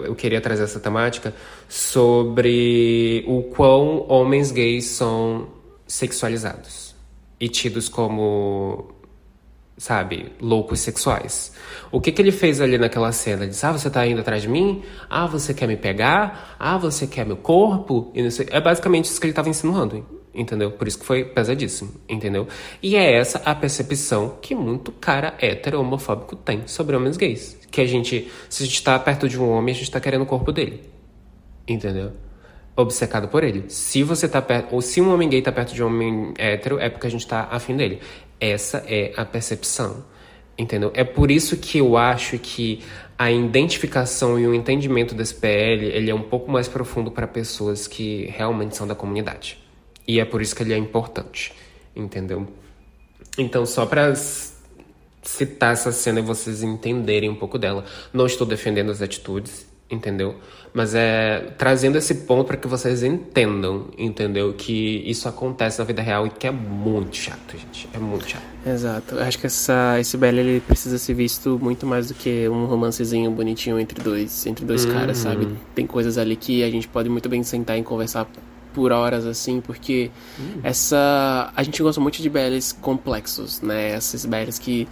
eu queria trazer essa temática sobre o quão homens gays são sexualizados e tidos como, sabe, loucos sexuais. O que ele fez ali naquela cena? Ele disse, você tá indo atrás de mim? Você quer me pegar? Você quer meu corpo? E não sei. É basicamente isso que ele tava insinuando, entendeu? Por isso que foi pesadíssimo, entendeu? E é essa a percepção que muito cara hétero homofóbico tem sobre homens gays. Que se a gente tá perto de um homem, a gente tá querendo o corpo dele, entendeu? Obcecado por ele. Se você tá perto, ou se um homem gay tá perto de um homem hétero, é porque a gente tá afim dele. Essa é a percepção, entendeu? É por isso que eu acho que a identificação e o entendimento desse PL, ele é um pouco mais profundo para pessoas que realmente são da comunidade. E é por isso que ele é importante, entendeu? Então, só pra citar essa cena e vocês entenderem um pouco dela. Não estou defendendo as atitudes, entendeu? Mas trazendo esse ponto para que vocês entendam, entendeu? Que isso acontece na vida real e que é muito chato, gente. É muito chato. Exato. Acho que esse BL ele precisa ser visto muito mais do que um romancezinho bonitinho entre dois caras, sabe? Tem coisas ali que a gente pode muito bem sentar e conversar por horas, assim, porque a gente gosta muito de BLs complexos, né? Esses BLs que,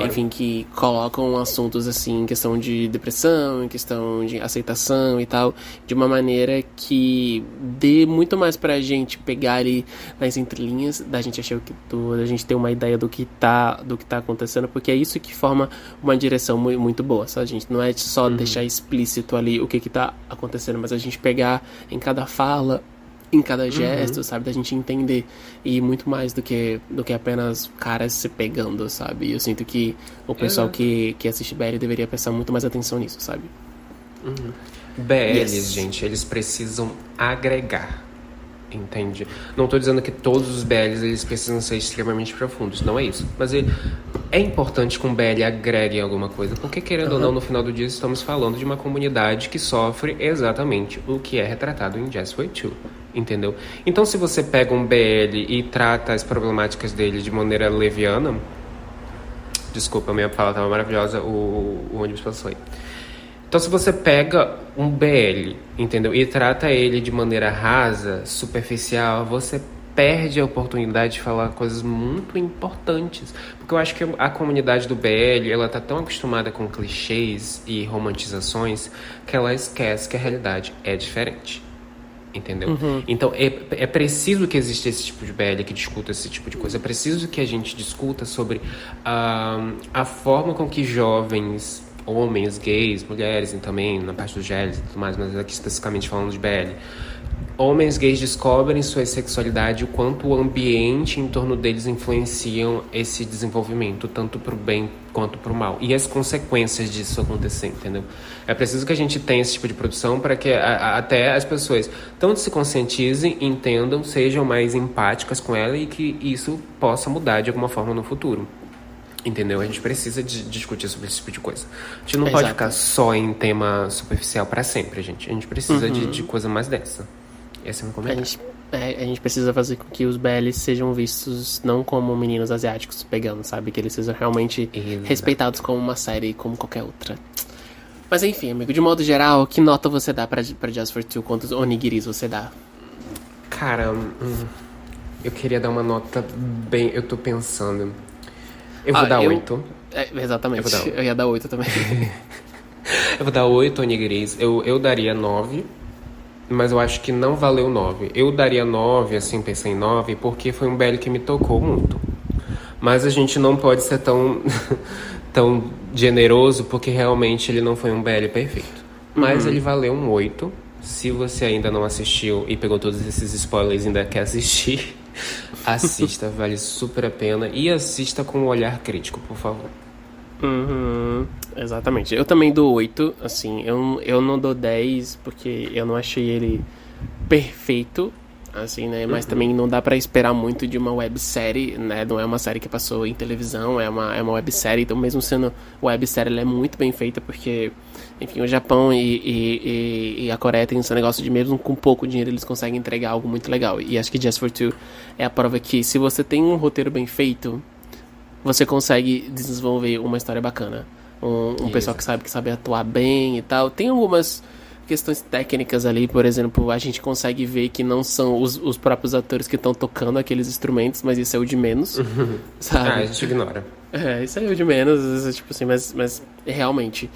enfim, que colocam assuntos, assim, em questão de depressão, em questão de aceitação e tal, de uma maneira que dê muito mais pra gente pegar ali nas entrelinhas, da gente achar da gente ter uma ideia do que tá acontecendo, porque é isso que forma uma direção muito boa, sabe, gente? Não é só deixar explícito ali o que tá acontecendo, mas a gente pegar em cada fala, em cada gesto, sabe? Da gente entender. E muito mais do que apenas caras se pegando, sabe? E eu sinto que o pessoal que assiste BL deveria prestar muito mais atenção nisso, sabe? BLs, gente, eles precisam agregar. Entende? Não tô dizendo que todos os BLs eles precisam ser extremamente profundos, não é isso. Mas é importante que um BL agregue alguma coisa, porque querendo ou não, no final do dia estamos falando de uma comunidade que sofre exatamente o que é retratado em Just Wait 2, entendeu? Então se você pega um BL e trata as problemáticas dele de maneira leviana... Desculpa, a minha fala estava maravilhosa, o ônibus passou aí. Então, se você pega um BL, entendeu? E trata ele de maneira rasa, superficial, você perde a oportunidade de falar coisas muito importantes. Porque eu acho que a comunidade do BL, ela tá tão acostumada com clichês e romantizações que ela esquece que a realidade é diferente. Entendeu? Então, é preciso que exista esse tipo de BL que discuta esse tipo de coisa. É preciso que a gente discuta sobre a forma com que jovens... homens, gays, mulheres e também na parte dos GLs e tudo mais, mas aqui especificamente falando de BL. Homens gays descobrem sua sexualidade, o quanto o ambiente em torno deles influenciam esse desenvolvimento, tanto pro bem quanto pro mal. E as consequências disso acontecer, entendeu? É preciso que a gente tenha esse tipo de produção para que até as pessoas tanto se conscientizem, entendam, sejam mais empáticas com ela e que isso possa mudar de alguma forma no futuro. Entendeu? A gente precisa discutir sobre esse tipo de coisa. A gente não pode ficar só em tema superficial pra sempre, gente. A gente precisa de coisa mais densa. Esse é o meu comentário. A gente precisa fazer com que os BLs sejam vistos não como meninos asiáticos pegando, sabe? Que eles sejam realmente respeitados como uma série, como qualquer outra. Mas enfim, amigo, de modo geral, que nota você dá pra Just for Two? Quantos onigiris você dá? Cara, eu queria dar uma nota bem... Eu tô pensando... Eu vou dar 8. Exatamente, eu ia dar 8 também. Eu vou dar 8 onigiris. Eu daria 9, mas eu acho que não valeu 9. Eu daria 9, assim, pensei em 9, porque foi um BL que me tocou muito. Mas a gente não pode ser tão generoso, porque realmente ele não foi um BL perfeito. mas ele valeu um 8. Se você ainda não assistiu e pegou todos esses spoilers e ainda quer assistir, assista, vale super a pena. E assista com um olhar crítico, por favor. Exatamente. Eu também dou 8, assim, eu não dou 10 porque eu não achei ele perfeito, assim, né? Mas também não dá pra esperar muito de uma websérie, né? Não é uma série que passou em televisão, é uma websérie, então mesmo sendo websérie, ela é muito bem feita porque, enfim, o Japão e a Coreia tem esse negócio de mesmo com pouco dinheiro eles conseguem entregar algo muito legal. E acho que Just for Two é a prova que se você tem um roteiro bem feito, você consegue desenvolver uma história bacana. Um pessoal que sabe atuar bem e tal. Tem algumas questões técnicas ali, por exemplo, a gente consegue ver que não são os próprios atores que estão tocando aqueles instrumentos, mas isso é o de menos, sabe? A gente ignora. Isso é o de menos, tipo assim, mas realmente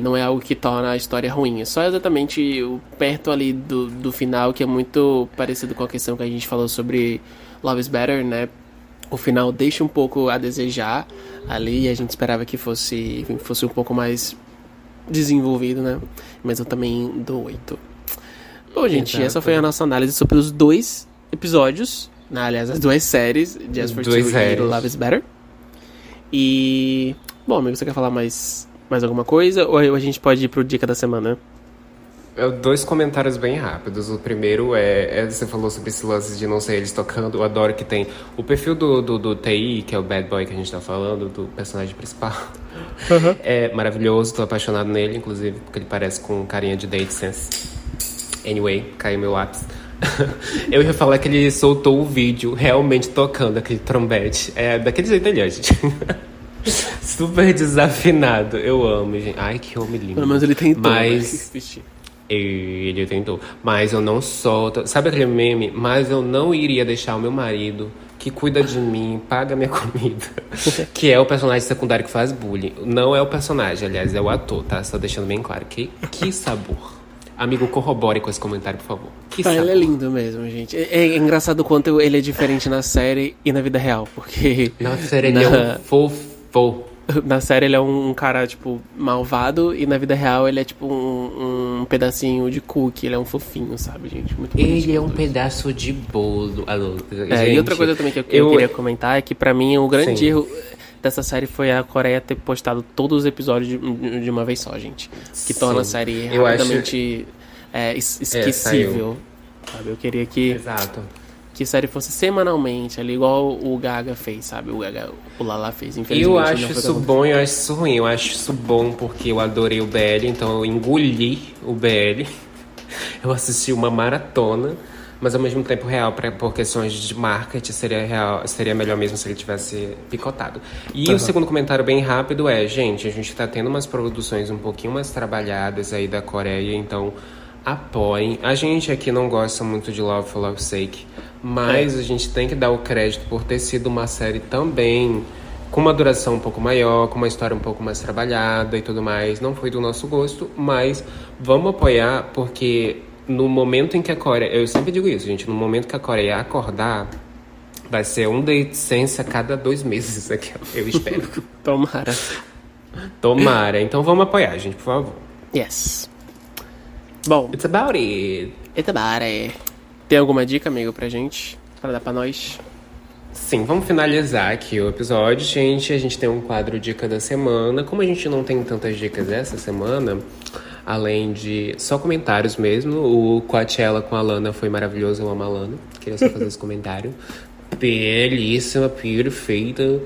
não é algo que torna a história ruim. É só exatamente perto ali do final, que é muito parecido com a questão que a gente falou sobre Love is Better, né? O final deixa um pouco a desejar ali, e a gente esperava que fosse um pouco mais desenvolvido, né? Mas eu também dou 8. Bom, gente, Exato. Essa foi a nossa análise sobre os 2 episódios, né? Aliás, as 2 séries, Just for Two e Love is Better. E, bom, amigo, você quer falar mais alguma coisa? Ou a gente pode ir pro dica da semana? 2 comentários bem rápidos. O primeiro você falou sobre esse lance de não ser eles tocando. Eu adoro que tem o perfil do TI, que é o bad boy que a gente tá falando, do personagem principal. É maravilhoso, tô apaixonado nele, inclusive, porque ele parece com carinha de Date Sense. Anyway, caiu meu lápis. Eu ia falar que ele soltou o vídeo realmente tocando aquele trombete. É daquele jeito ali, gente. Super desafinado. Eu amo, gente. Ai, que homem lindo. Pelo menos ele tentou, mas... Ele tentou. Mas eu não solto. Sabe aquele meme? Mas eu não iria deixar o meu marido, que cuida de mim, paga minha comida, que é o personagem secundário que faz bullying. Não é o personagem, aliás, é o ator, tá? Só deixando bem claro. Que sabor. Amigo, corrobore com esse comentário, por favor. Que sabor. Ele é lindo mesmo, gente. É engraçado o quanto ele é diferente na série e na vida real, porque... Na série ele é um fofo. Na série ele é um cara, tipo, malvado, e na vida real ele é, tipo, um pedacinho de cookie. Ele é um fofinho, sabe, gente? Muito ele é um pedaço de bolo. Gente, e outra coisa também que eu queria comentar é que, pra mim, o grande erro dessa série foi a Coreia ter postado todos os episódios de uma vez só, gente. Que torna a série rapidamente esquecível. Sabe? Eu queria que... Exato. Que a série fosse semanalmente, ali, igual o Gaga fez, sabe? O Lala fez, infelizmente. Eu acho isso bom e eu acho isso ruim. Eu acho isso bom porque eu adorei o BL, então eu engoli o BL. Eu assisti uma maratona, mas ao mesmo tempo real, por questões de marketing, seria melhor mesmo se ele tivesse picotado. E o segundo comentário bem rápido gente, a gente tá tendo umas produções um pouquinho mais trabalhadas aí da Coreia, então apoiem. A gente aqui não gosta muito de Love for Love's Sake, mas a gente tem que dar o crédito por ter sido uma série também com uma duração um pouco maior, com uma história um pouco mais trabalhada e tudo mais. Não foi do nosso gosto, mas vamos apoiar, porque no momento em que a Coreia... Eu sempre digo isso, gente. No momento que a Coreia acordar, vai ser um Date Sense a cada 2 meses aqui, eu espero. Tomara. Então vamos apoiar, gente, por favor. Yes. Bom, It's about it. Tem alguma dica, amigo, pra gente? Pra dar pra nós? Sim, vamos finalizar aqui o episódio, gente. A gente tem um quadro Dica da Semana. Como a gente não tem tantas dicas essa semana, além de só comentários mesmo, o Coachella com a Lana foi maravilhoso. Eu amo a Lana. Queria só fazer esse comentário. Belíssima, perfeita.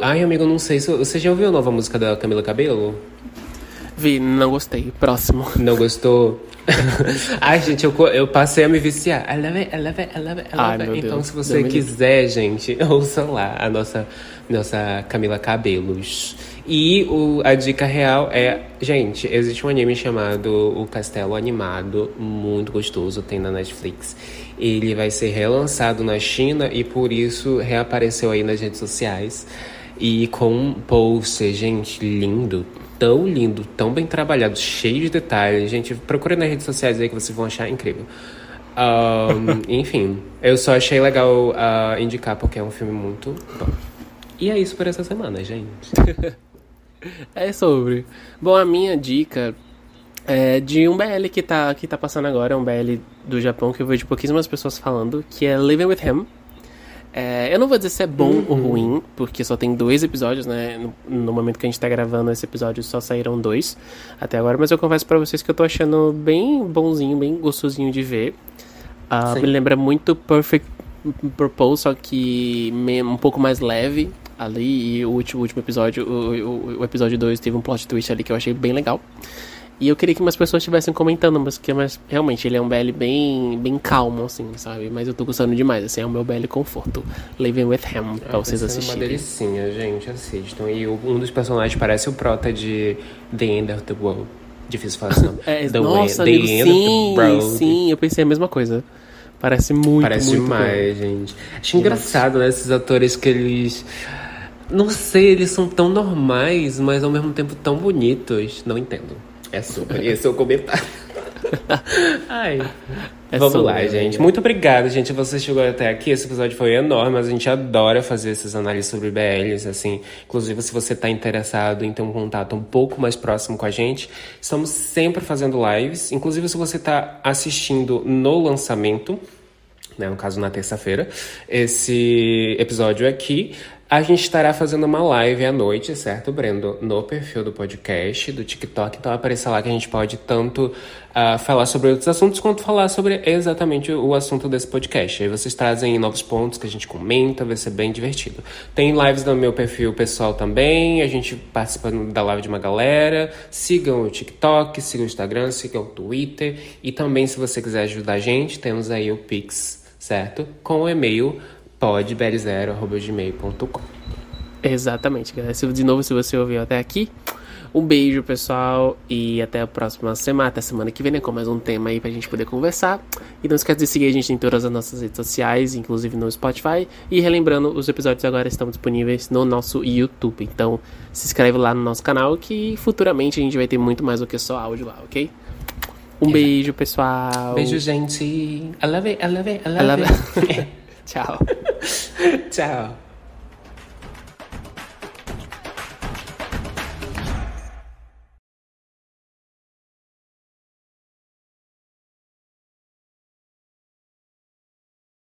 Ai, amigo, não sei se... Você já ouviu a nova música da Camila Cabello? Vi, não gostei. Próximo. Não gostou? Ai, gente, eu passei a me viciar. I love it. Então, Deus, se você quiser, gente, ouça lá a nossa Camila Cabelos. E a dica real é... Gente, existe um anime chamado O Castelo Animado, muito gostoso, tem na Netflix. Ele vai ser relançado na China e por isso reapareceu aí nas redes sociais. E com um pôster, gente, lindo. Tão lindo, tão bem trabalhado, cheio de detalhes. Gente, procure nas redes sociais aí que vocês vão achar incrível. Enfim, eu só achei legal indicar porque é um filme muito bom. E é isso por essa semana, gente. Bom, a minha dica de um BL que tá passando agora, um BL do Japão, que eu vejo pouquíssimas pessoas falando, que é Living With Him. Eu não vou dizer se é bom ou ruim, porque só tem 2 episódios, né? No momento que a gente tá gravando esse episódio, só saíram 2 até agora. Mas eu confesso pra vocês que eu tô achando bem bonzinho, bem gostosinho de ver. Me lembra muito Perfect Purpose, só que um pouco mais leve ali. E o último episódio, o episódio 2, teve um plot twist ali que eu achei bem legal. E eu queria que mais pessoas estivessem comentando, mas realmente ele é um BL bem calmo, assim, sabe? Mas eu tô gostando demais, assim, é o meu BL conforto. Living With Him, pra vocês assistirem. É uma delicinha, gente, assistam. E um dos personagens parece o prota de The End of the World. Difícil falar esse nome. Nossa, amigo, sim, eu pensei a mesma coisa. Parece muito demais, gente. Acho engraçado, né, esses atores que eles... Não sei, eles são tão normais, mas ao mesmo tempo tão bonitos. Não entendo. Esse é o comentário. Vamos lá, gente. Muito obrigado, gente. Você chegou até aqui. Esse episódio foi enorme, mas a gente adora fazer esses análises sobre BLs, assim. Inclusive, se você tá interessado em ter um contato um pouco mais próximo com a gente, estamos sempre fazendo lives. Inclusive, se você tá assistindo no lançamento, né, no caso na terça-feira, esse episódio aqui, a gente estará fazendo uma live à noite, certo, Brendo? No perfil do podcast, do TikTok. Então apareça lá que a gente pode tanto falar sobre outros assuntos, quanto falar sobre exatamente o assunto desse podcast. Aí vocês trazem novos pontos que a gente comenta, vai ser bem divertido. Tem lives no meu perfil pessoal também, a gente participa da live de uma galera. Sigam o TikTok, sigam o Instagram, sigam o Twitter. E também, se você quiser ajudar a gente, temos aí o Pix, certo? Com o e-mail podbl0@gmail.com. Exatamente, galera. De novo, se você ouviu até aqui, um beijo, pessoal, e até a próxima semana, até semana que vem, né, com mais um tema aí pra gente poder conversar. E não esquece de seguir a gente em todas as nossas redes sociais, inclusive no Spotify. E relembrando, os episódios agora estão disponíveis no nosso YouTube. Então, se inscreve lá no nosso canal, que futuramente a gente vai ter muito mais do que só áudio lá, ok? Um beijo, pessoal. Beijo, gente. I love it. Tchau. Tchau.